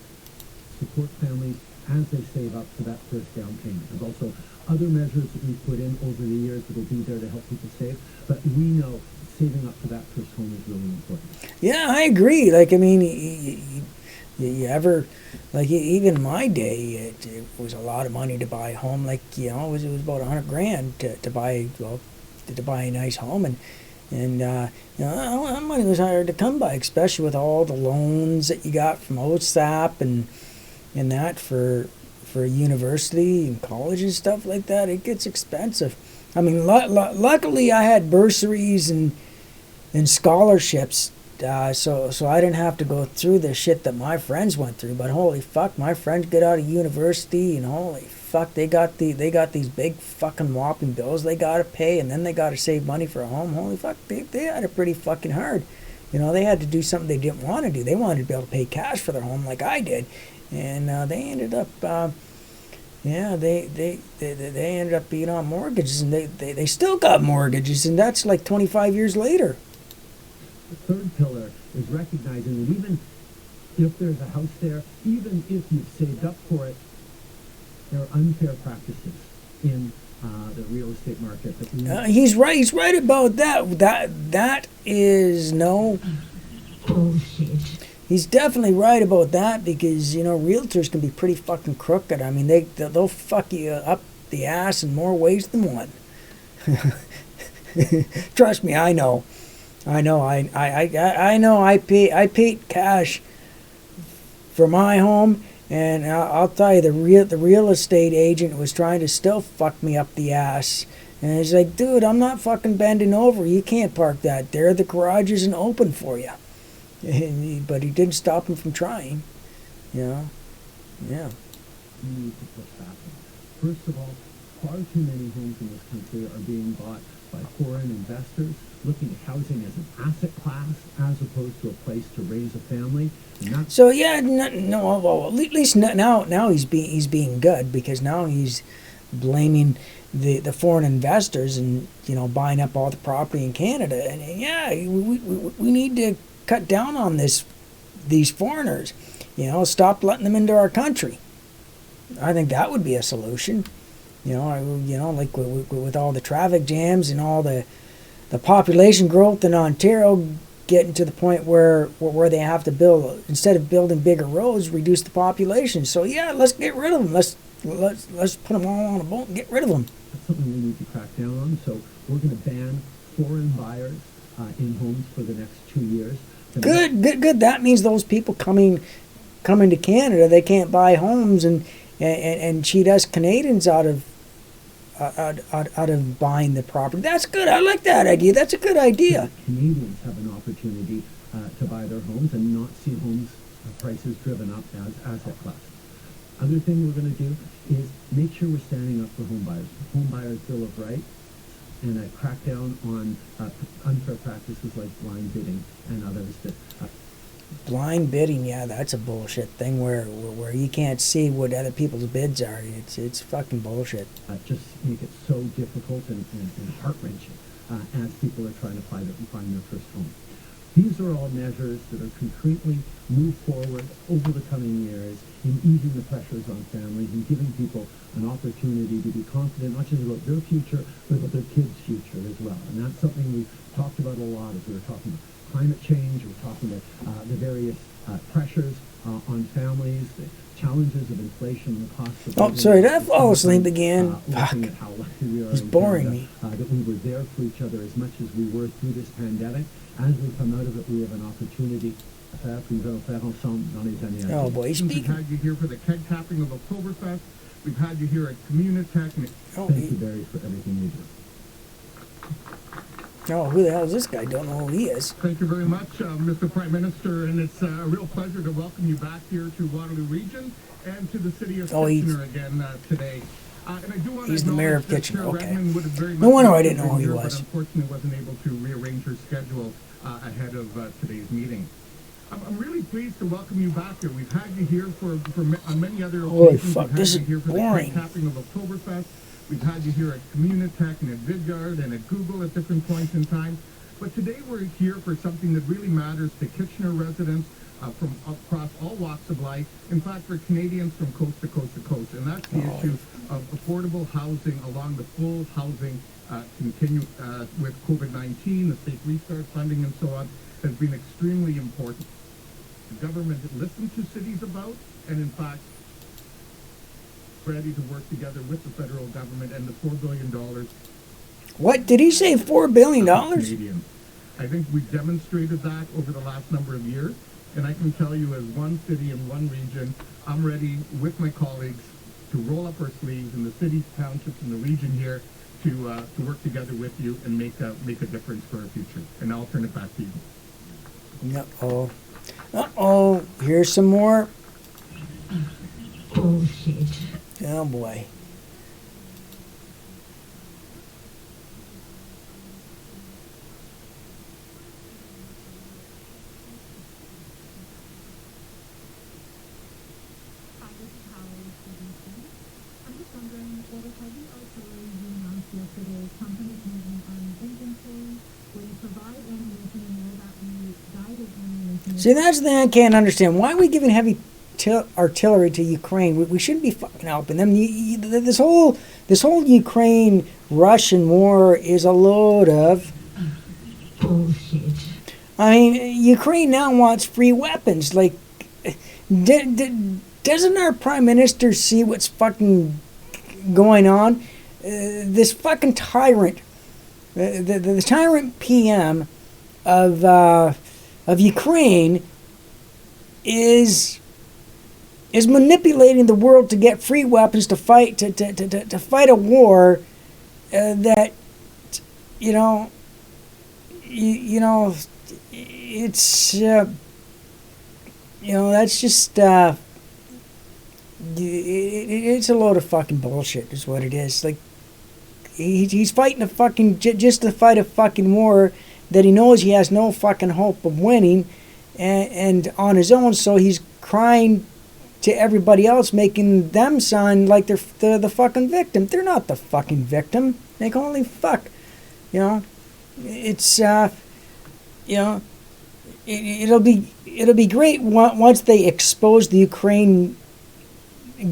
Speaker 5: Support families as they save up for that first down payment. There's also other measures that we've put in over the years that will be there to help people save. But we know saving up for that first home is really important.
Speaker 1: Yeah, I agree. Like I mean. You ever, like even in my day, it was a lot of money to buy a home. Like it was about $100,000 to buy a nice home, And that money was hard to come by, especially with all the loans that you got from OSAP and that for university and college and stuff like that. It gets expensive. I mean, luckily I had bursaries and scholarships, so I didn't have to go through the shit that my friends went through. But holy fuck, my friends get out of university and holy fuck, they got these big fucking whopping bills they gotta pay, and then they gotta save money for a home. Holy fuck, they had it pretty fucking hard. They had to do something they didn't want to do. They wanted to be able to pay cash for their home like I did, and they ended up. They ended up being on mortgages, and they still got mortgages, and that's like 25 years later.
Speaker 5: The third pillar is recognizing that even if there's a house there, even if you've saved up for it, there are unfair practices in the real estate market. That
Speaker 1: He's right. He's right about that. That is no.
Speaker 2: Bullshit.
Speaker 1: He's definitely right about that because realtors can be pretty fucking crooked. I mean, they'll fuck you up the ass in more ways than one. Trust me, I know. I know. I know. I paid cash for my home, and I'll tell you, the real estate agent was trying to still fuck me up the ass. And he's like, dude, I'm not fucking bending over. You can't park that there. The garage isn't open for you. But he didn't stop him from trying. Yeah.
Speaker 5: We need to push back. First of all, far too many homes in this country are being bought by foreign investors looking at housing as an asset class as opposed to a place to raise a family.
Speaker 1: So yeah, no. Well, at least now he's being good because now he's blaming the foreign investors and buying up all the property in Canada. And yeah, we need to cut down on these foreigners. Stop letting them into our country. I think that would be a solution. Like with all the traffic jams and all the population growth in Ontario, getting to the point where they have to build, instead of building bigger roads, reduce the population. So yeah, let's get rid of them. Let's put them all on a boat and get rid of them.
Speaker 5: That's something we need to crack down on. So we're going to ban foreign buyers in homes for the next 2 years.
Speaker 1: Good. That means those people coming to Canada, they can't buy homes and cheat us Canadians out of buying the property. That's good. I like that idea. That's a good idea.
Speaker 5: Canadians have an opportunity to buy their homes and not see homes prices driven up as asset class. Other thing we're going to do is make sure we're standing up for home buyers. Home buyers Bill of Rights, and crack down on unfair practices like blind bidding and others that.
Speaker 1: Blind bidding, yeah, that's a bullshit thing where you can't see what other people's bids are. It's fucking bullshit.
Speaker 5: Just make it so difficult and heart-wrenching as people are trying to find their first home. These are all measures that are concretely move forward over the coming years in easing the pressures on families and giving people an opportunity to be confident not just about their future, but about their kids' future as well. And that's something we've talked about a lot as we were talking about climate change, we're talking about the various pressures on families, the challenges of inflation, the cost of living.
Speaker 1: Sorry, did I fall asleep again?
Speaker 5: Looking at how lucky we are
Speaker 1: He's
Speaker 5: in
Speaker 1: boring
Speaker 5: Canada,
Speaker 1: me.
Speaker 5: that we were there for each other as much as we were through this pandemic. As we come out of it, we have an opportunity à faire, puis nous allons faire ensemble dans les années à venir.
Speaker 1: Oh boy, he's
Speaker 3: We've
Speaker 1: speaking.
Speaker 3: had you here for the keg tapping of Oktoberfest. We've had you here at Communitech. And
Speaker 5: Thank you, Barry, for everything you do.
Speaker 1: Oh, who the hell is this guy? Don't know who he is.
Speaker 3: Thank you very much, Mr. Prime Minister, and it's a real pleasure to welcome you back here to Waterloo Region and to the city of Kitchener again today. And I do want
Speaker 1: He's
Speaker 3: to
Speaker 1: the mayor of
Speaker 3: acknowledge that
Speaker 1: Kitchener,
Speaker 3: Chair
Speaker 1: okay.
Speaker 3: Redmond would have very
Speaker 1: No
Speaker 3: much
Speaker 1: wonder I
Speaker 3: liked
Speaker 1: didn't
Speaker 3: to
Speaker 1: know who
Speaker 3: be
Speaker 1: he
Speaker 3: here,
Speaker 1: was.
Speaker 3: But unfortunately wasn't able to rearrange her schedule ahead of today's meeting. I'm really pleased to welcome you back here. We've had you here on many other
Speaker 1: Holy
Speaker 3: occasions.
Speaker 1: fuck,
Speaker 3: We've had
Speaker 1: this
Speaker 3: you
Speaker 1: is
Speaker 3: here for
Speaker 1: boring.
Speaker 3: the keg tapping of Oktoberfest. We've had you here at Communitech and at Vidyard and at Google at different points in time. But today we're here for something that really matters to Kitchener residents from across all walks of life. In fact, for Canadians from coast to coast to coast. And that's the issue of affordable housing along the full housing continue with COVID-19, the state restart funding and so on, has been extremely important. The government listened to cities about, and in fact, ready to work together with the federal government and the $4 billion
Speaker 1: What did he say? $4 billion?
Speaker 3: Canadians. I think we demonstrated that over the last number of years. And I can tell you, as one city and one region, I'm ready with my colleagues to roll up our sleeves in the cities, townships, and the region here to work together with you and make a difference for our future. And I'll turn it back to you.
Speaker 1: Uh-oh. Uh-oh. Here's some more.
Speaker 2: Bullshit.
Speaker 1: Oh, boy.
Speaker 6: Hi, this is Howard Stevenson. I'm just wondering, what was heavy artillery you announced yesterday, company commitment on inventory, will you provide ammunition and will that be guided ammunition?
Speaker 1: See, that's the thing I can't understand. Why are we giving heavy artillery to Ukraine? We shouldn't be fucking helping them. This whole Ukraine-Russian war is a load of
Speaker 2: Bullshit.
Speaker 1: I mean, Ukraine now wants free weapons. Like, doesn't our prime minister see what's fucking going on? This fucking tyrant, the tyrant PM of Ukraine is manipulating the world to get free weapons to fight to fight a war that it's that's just it's a load of fucking bullshit is what it is. Like he's fighting a fucking just to fight a fucking war that he knows he has no fucking hope of winning and on his own, so he's crying to everybody else, making them sound like they're the fucking victim. They're not the fucking victim. They can only fuck. It's it'll be great once they expose the Ukraine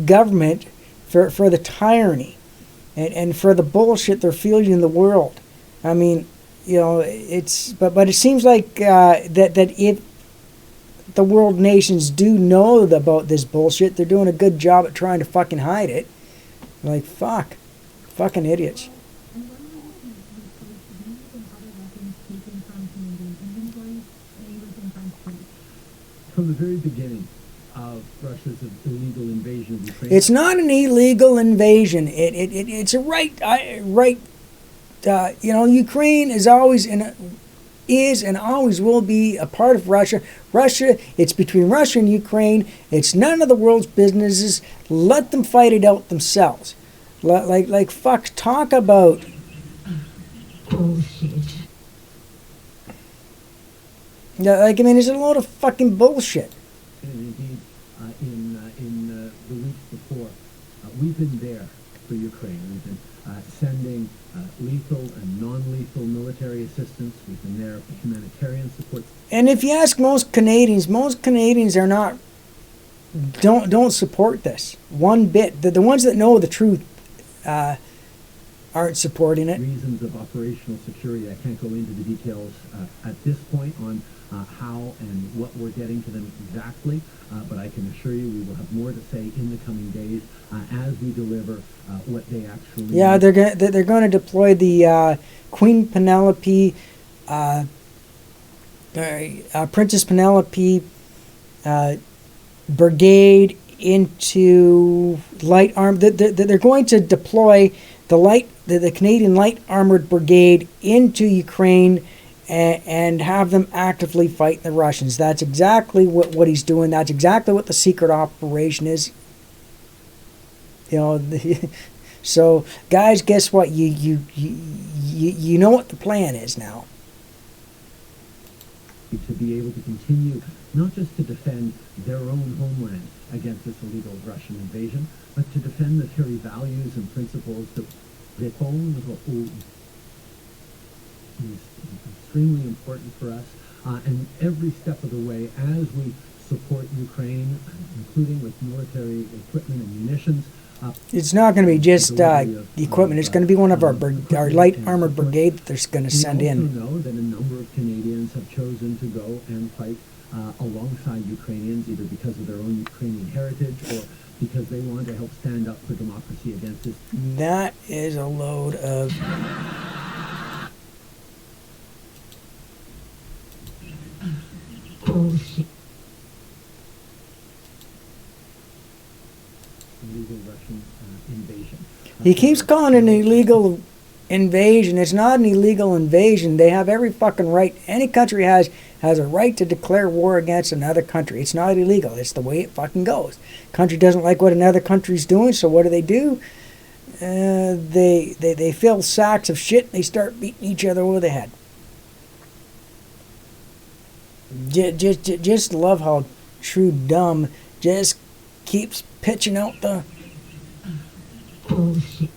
Speaker 1: government for the tyranny and for the bullshit they're feeding in the world. I mean, it's but it seems like that if the world nations do know about this bullshit, they're doing a good job at trying to fucking hide it. Like fucking idiots.
Speaker 6: And when will you replace these and other weapons taken from Canadian inventories aimed within French troops?
Speaker 5: From the very beginning of Russia's illegal invasion of Ukraine.
Speaker 1: It's not an illegal invasion. It's a right. Ukraine is and always will be a part of Russia. It's between Russia and Ukraine. It's none of the world's businesses. Let them fight it out themselves. Like fuck, talk about
Speaker 2: Bullshit.
Speaker 1: it's a load of fucking bullshit.
Speaker 5: And indeed, in the weeks before, we've been there for Ukraine. We've been sending lethal and non-lethal military assistance. We've been there for humanitarian support.
Speaker 1: And if you ask most Canadians are not don't support this one bit. The ones that know the truth aren't supporting it.
Speaker 5: Reasons of operational security. I can't go into the details at this point on how and what we're getting to them exactly, but I can assure you we will have more to say in the coming days as we deliver what they actually
Speaker 1: Yeah,
Speaker 5: need.
Speaker 1: they're going to deploy the Queen Penelope, Princess Penelope brigade into light arm. They're going to deploy the Canadian light armored brigade into Ukraine and have them actively fight the Russians. That's exactly what he's doing. That's exactly what the secret operation is. So guys, guess what? You know what the plan is now.
Speaker 5: To be able to continue not just to defend their own homeland against this illegal Russian invasion, but to defend the very values and principles that répondent is extremely important for us. And every step of the way, as we support Ukraine, including with military equipment and munitions,
Speaker 1: It's not going to be just the equipment. It's going to be one of our light armored brigade that they're going to send
Speaker 5: we
Speaker 1: in.
Speaker 5: also know that a number of Canadians have chosen to go and fight alongside Ukrainians, either because of their own Ukrainian heritage or because they want to help stand up for democracy against this.
Speaker 1: That is a load of
Speaker 5: illegal Russian invasion.
Speaker 1: He keeps calling it an illegal invasion. It's not an illegal invasion. They have every fucking right. Any country has a right to declare war against another country. It's not illegal. It's the way it fucking goes. Country doesn't like what another country's doing, so what do? They fill sacks of shit and they start beating each other over the head. Just love how TrueDum just keeps pitching out the
Speaker 2: Bullshit.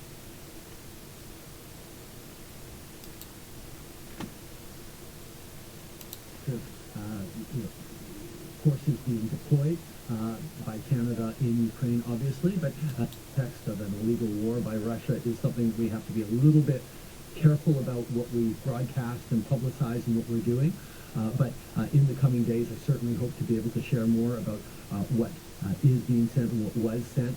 Speaker 5: Forces being deployed by Canada in Ukraine, obviously, but text of an illegal war by Russia is something we have to be a little bit careful about what we broadcast and publicize and what we're doing. But in the coming days, I certainly hope to be able to share more about what is being sent and what was sent.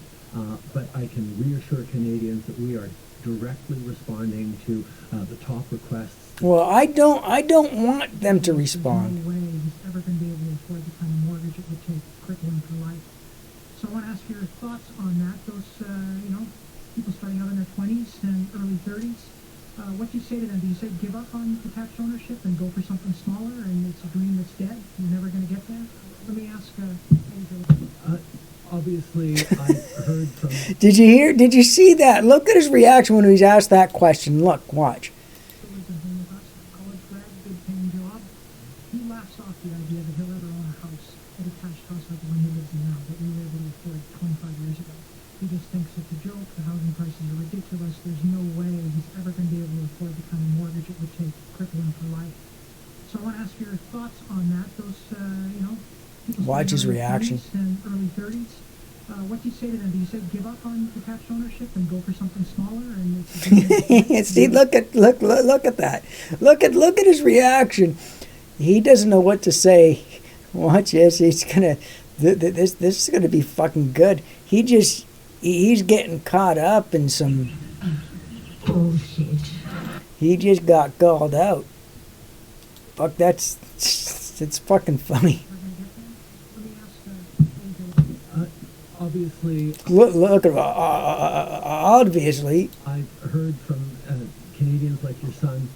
Speaker 5: But I can reassure Canadians that we are directly responding to the top requests.
Speaker 1: Well, I don't want them to respond.
Speaker 6: There's no way he's ever going to be able to afford the kind of mortgage it would take to cripple him for life. So I want to ask your thoughts on that. Those, people starting out in their 20s and early 30s. What do you say to them? Do you say give up on detached ownership and go for something smaller and it's a dream that's dead? You're never going to get there? Let me ask
Speaker 5: Obviously, I heard from...
Speaker 1: Did you see that? Look at his reaction when he was asked that question. Look, watch.
Speaker 6: college grad, good paying job. He laughs off the idea that he'll ever own a house, a detached house like the one he lives in now, that we were able to afford 25 years ago. He just thinks it's a joke, the housing prices are ridiculous, there's no way he's ever going to be able to afford the kind of mortgage it would take to cripple him for life. So I want to ask your thoughts on that. Those, people
Speaker 1: Watch his
Speaker 6: starting out in
Speaker 1: reaction.
Speaker 6: their 20s and early 30s. What do you say to them? Do you say give up on detached ownership and go for something smaller? And it's
Speaker 1: See, look at that. Look at his reaction. He doesn't know what to say. Watch this. He's gonna. This is gonna be fucking good. He's getting caught up in some.
Speaker 2: Bullshit.
Speaker 1: He just got called out. Fuck, it's fucking funny.
Speaker 5: Obviously,
Speaker 1: Look at obviously.
Speaker 5: I've heard from Canadians like your son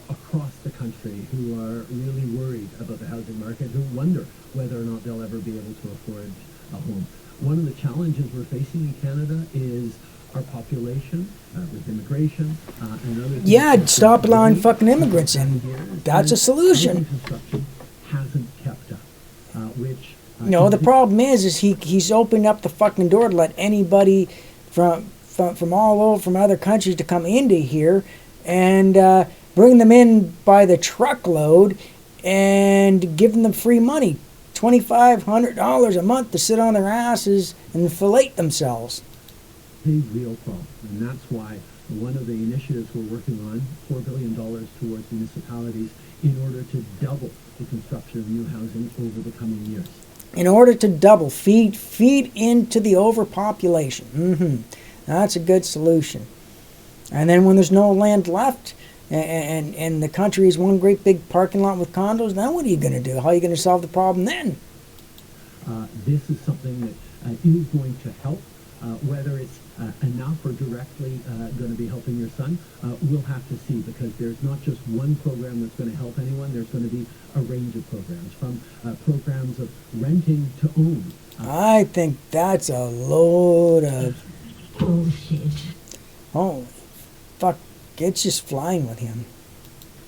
Speaker 5: across the country who are really worried about the housing market, who wonder whether or not they'll ever be able to afford a home. One of the challenges we're facing in Canada is our population with immigration and other things.
Speaker 1: Yeah, stop allowing fucking immigrants in. That's a solution.
Speaker 5: Construction hasn't kept up, which...
Speaker 1: No, the problem is he's opened up the fucking door to let anybody from all over, from other countries to come into here and bring them in by the truckload and giving them free money, $2,500 a month to sit on their asses and fillet themselves.
Speaker 5: A real problem, and that's why one of the initiatives we're working on, $4 billion towards municipalities in order to double the construction of new housing over the coming years.
Speaker 1: In order to double, feed into the overpopulation. That's a good solution. And then when there's no land left, and the country is one great big parking lot with condos, then what are you going to do? How are you going to solve the problem then?
Speaker 5: This is something that is going to help. Whether it's enough or directly going to be helping your son, we'll have to see, because there's not just one program that's going to help anyone. There's going to be a range of programs, from programs of renting to own.
Speaker 1: I think that's a load of
Speaker 2: Bullshit.
Speaker 1: holy fuck. It's just flying with him.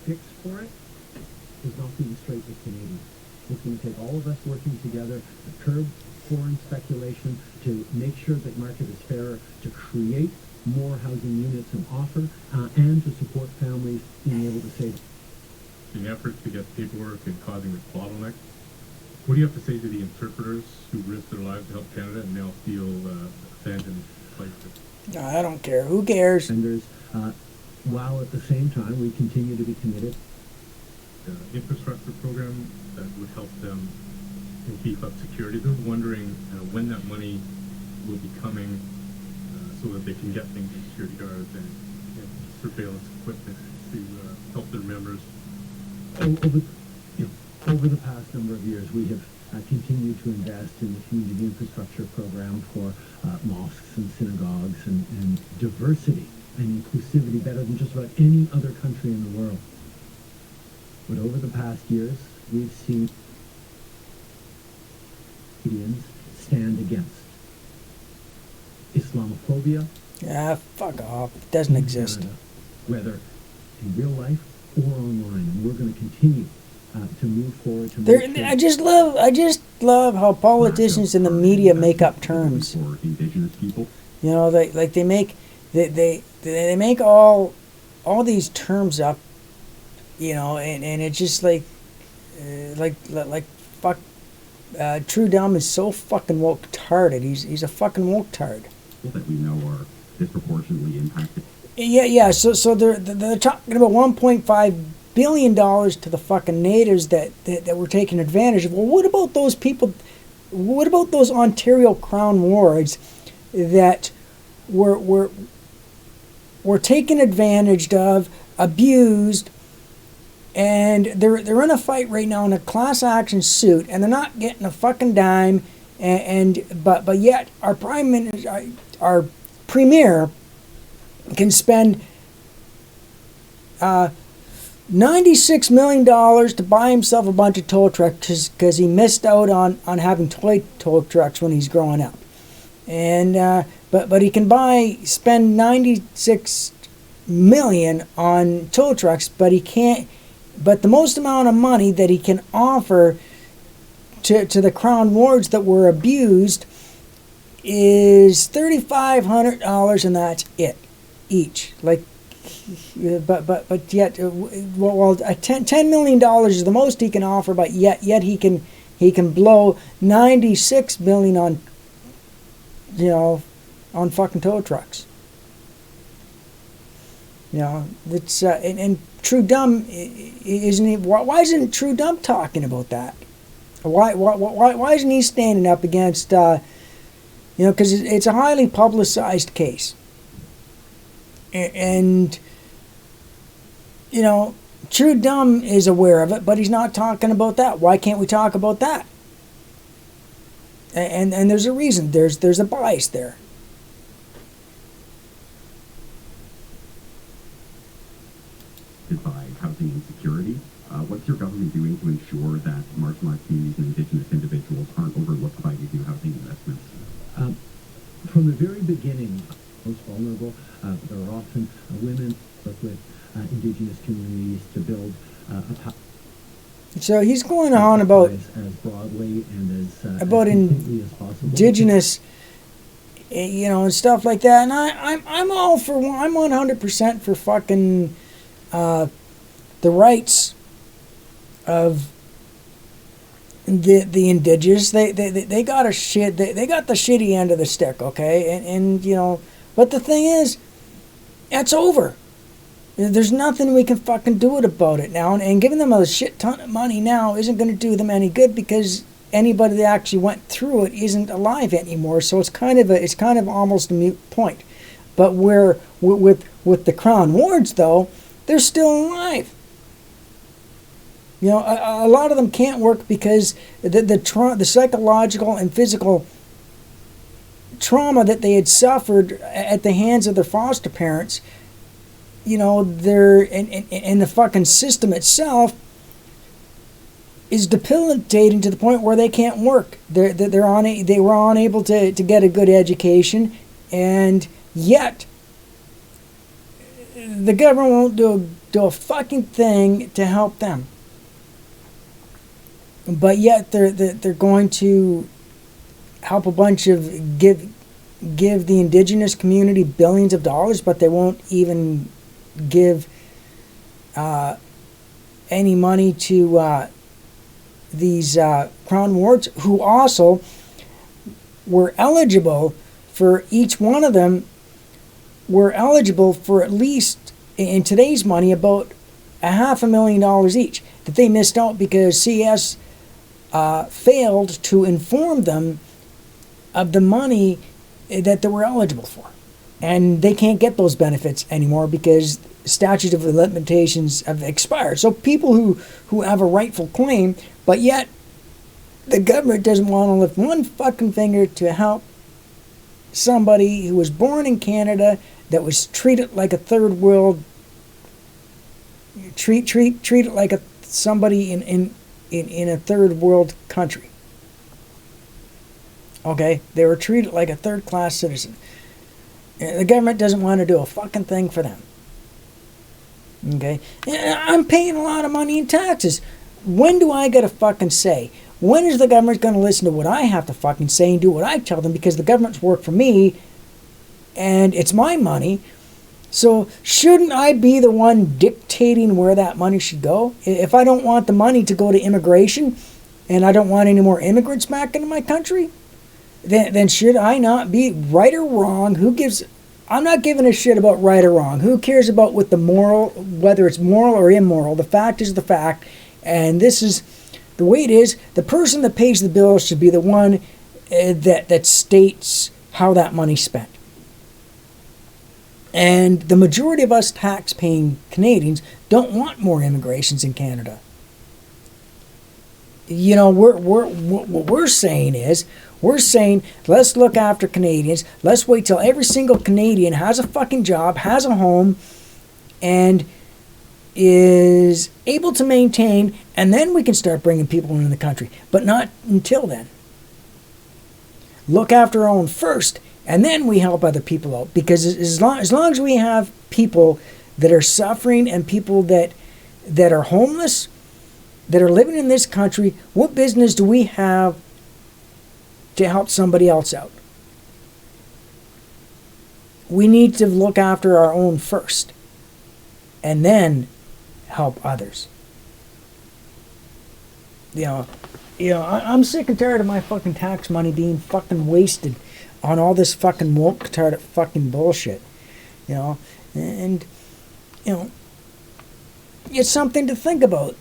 Speaker 5: Fix for it is not being straight with Canadians. It's going to take all of us working together to curb foreign speculation, to make sure that market is fairer, to create more housing units and offer, and to support families being able to save.
Speaker 7: In efforts to get paperwork and causing this bottleneck, what do you have to say to the interpreters who risked their lives to help Canada and now feel abandoned by it?
Speaker 1: I don't care. Who cares?
Speaker 5: Vendors, while at the same time we continue to be committed.
Speaker 7: Infrastructure program that would help them and beef up security. They're wondering when that money will be coming so that they can get things like security guards and surveillance equipment to help their members.
Speaker 5: Over the past number of years, we have continue to invest in the community infrastructure program for mosques and synagogues and diversity and inclusivity better than just about any other country in the world. But over the past years, we've seen Canadians stand against Islamophobia.
Speaker 1: Ah, fuck off. It doesn't
Speaker 5: in
Speaker 1: exist.
Speaker 5: Canada, whether in real life or online. And we're going to continue to move forward to make sure
Speaker 1: I just love how politicians and the media make up terms.
Speaker 8: For Indigenous people.
Speaker 1: You know, they make all these terms up. You know, and it's just like fuck. TrueDum is so fucking woke tarded. He's a fucking woke tard.
Speaker 8: That we know are disproportionately impacted.
Speaker 1: Yeah. So they're talking about $1.5 billion to the fucking natives that were taking advantage of. Well, what about those people? What about those Ontario Crown wards that were taken advantage of, abused, and they're in a fight right now in a class action suit, and they're not getting a fucking dime, but yet our our premier can spend $96 million to buy himself a bunch of tow trucks because he missed out on having toy tow trucks when he's growing up, and but he can spend $96 million on tow trucks, but he can't. But the most amount of money that he can offer to the Crown wards that were abused is $3,500, and that's it each. Like, but yet, $10 million is the most he can offer, but yet he can blow $96 million on fucking tow trucks. You know, it's and TrueDum isn't. Why isn't TrueDum talking about that? Why isn't he standing up against? Because it's a highly publicized case, and TrueDum is aware of it, but he's not talking about that. Why can't we talk about that? And there's a reason. There's a bias there.
Speaker 8: By housing insecurity. What's your government doing to ensure that marginalized communities and Indigenous individuals aren't overlooked by these new housing investments?
Speaker 5: From the very beginning, most vulnerable, there are often women work with Indigenous communities to build
Speaker 1: So he's going on about
Speaker 5: as broadly and as
Speaker 1: about
Speaker 5: completely as possible.
Speaker 1: Indigenous, and stuff like that. And I'm all for. I'm 100% for fucking the rights of the indigenous. They got a shit. They got the shitty end of the stick. Okay, and but the thing is, it's over. There's nothing we can fucking do about it now, and giving them a shit ton of money now isn't going to do them any good because anybody that actually went through it isn't alive anymore. So it's kind of almost a moot point. But with the Crown wards though, they're still alive. A lot of them can't work because the psychological and physical trauma that they had suffered at the hands of their foster parents. They're in the fucking system itself is debilitating to the point where they can't work. They were unable to get a good education, and yet the government won't do a fucking thing to help them. But yet they're going to help a bunch of give the indigenous community billions of dollars, but they won't even give any money to these Crown wards, who also were eligible for each one of them. Were eligible for at least in today's money about $500,000 each that they missed out because CS failed to inform them of the money that they were eligible for. And they can't get those benefits anymore because statute of limitations have expired. So people who have a rightful claim, but yet the government doesn't want to lift one fucking finger to help somebody who was born in Canada that was treated like a third world, treated like somebody in a third world country. Okay, they were treated like a third class citizen. The government doesn't want to do a fucking thing for them. Okay, I'm paying a lot of money in taxes. When do I get a fucking say? When is the government going to listen to what I have to fucking say and do what I tell them? Because the government's work for me, and it's my money. So shouldn't I be the one dictating where that money should go? If I don't want the money to go to immigration, and I don't want any more immigrants back into my country, then should I not be right or wrong? Who gives? I'm not giving a shit about right or wrong. Who cares about what the moral, whether it's moral or immoral? The fact is the fact, and this is the way it is. The person that pays the bill should be the one that states how that money's spent. And the majority of us tax-paying Canadians don't want more immigrations in Canada. You know, what we're saying is, let's look after Canadians. Let's wait till every single Canadian has a fucking job, has a home, and is able to maintain, and then we can start bringing people into the country. But not until then. Look after our own first, and then we help other people out. Because as long as we have people that are suffering and people that are homeless, that are living in this country, what business do we have to help somebody else out? We need to look after our own first, and then help others. I'm sick and tired of my fucking tax money being fucking wasted on all this fucking woke retarded fucking bullshit. And it's something to think about.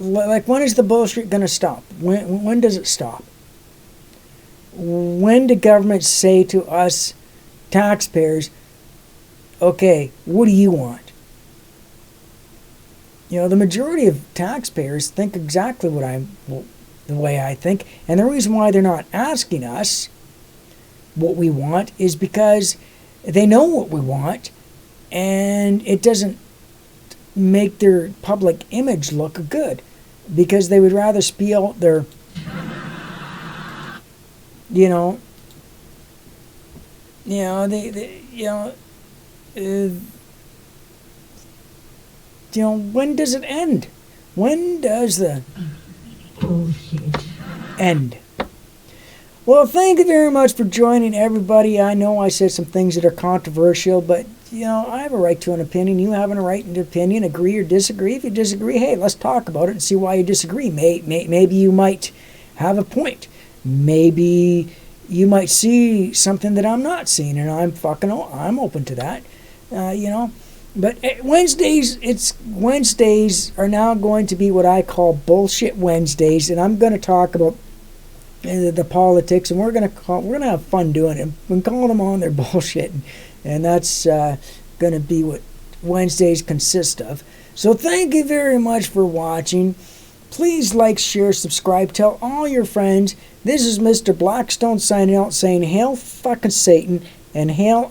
Speaker 1: Like, when is the bullshit going to stop? When does it stop? When do governments say to us taxpayers, okay, what do you want? The majority of taxpayers think exactly the way I think, and the reason why they're not asking us what we want is because they know what we want, and it doesn't make their public image look good, because they would rather spiel their, when does it end? When does the
Speaker 2: Bullshit.
Speaker 1: end? Well, thank you very much for joining, everybody. I know I said some things that are controversial, but I have a right to an opinion. You have a right to an opinion. Agree or disagree. If you disagree, hey, let's talk about it and see why you disagree. Maybe you might have a point. Maybe you might see something that I'm not seeing, and I'm open to that. But Wednesdays are now going to be what I call Bullshit Wednesdays, and I'm going to talk about the politics, and we're going to have fun doing it. We're calling them on their bullshit, and that's going to be what Wednesdays consist of. So thank you very much for watching. Please like, share, subscribe, tell all your friends. This is Mr. Blackstone signing out, saying hail fucking Satan and hail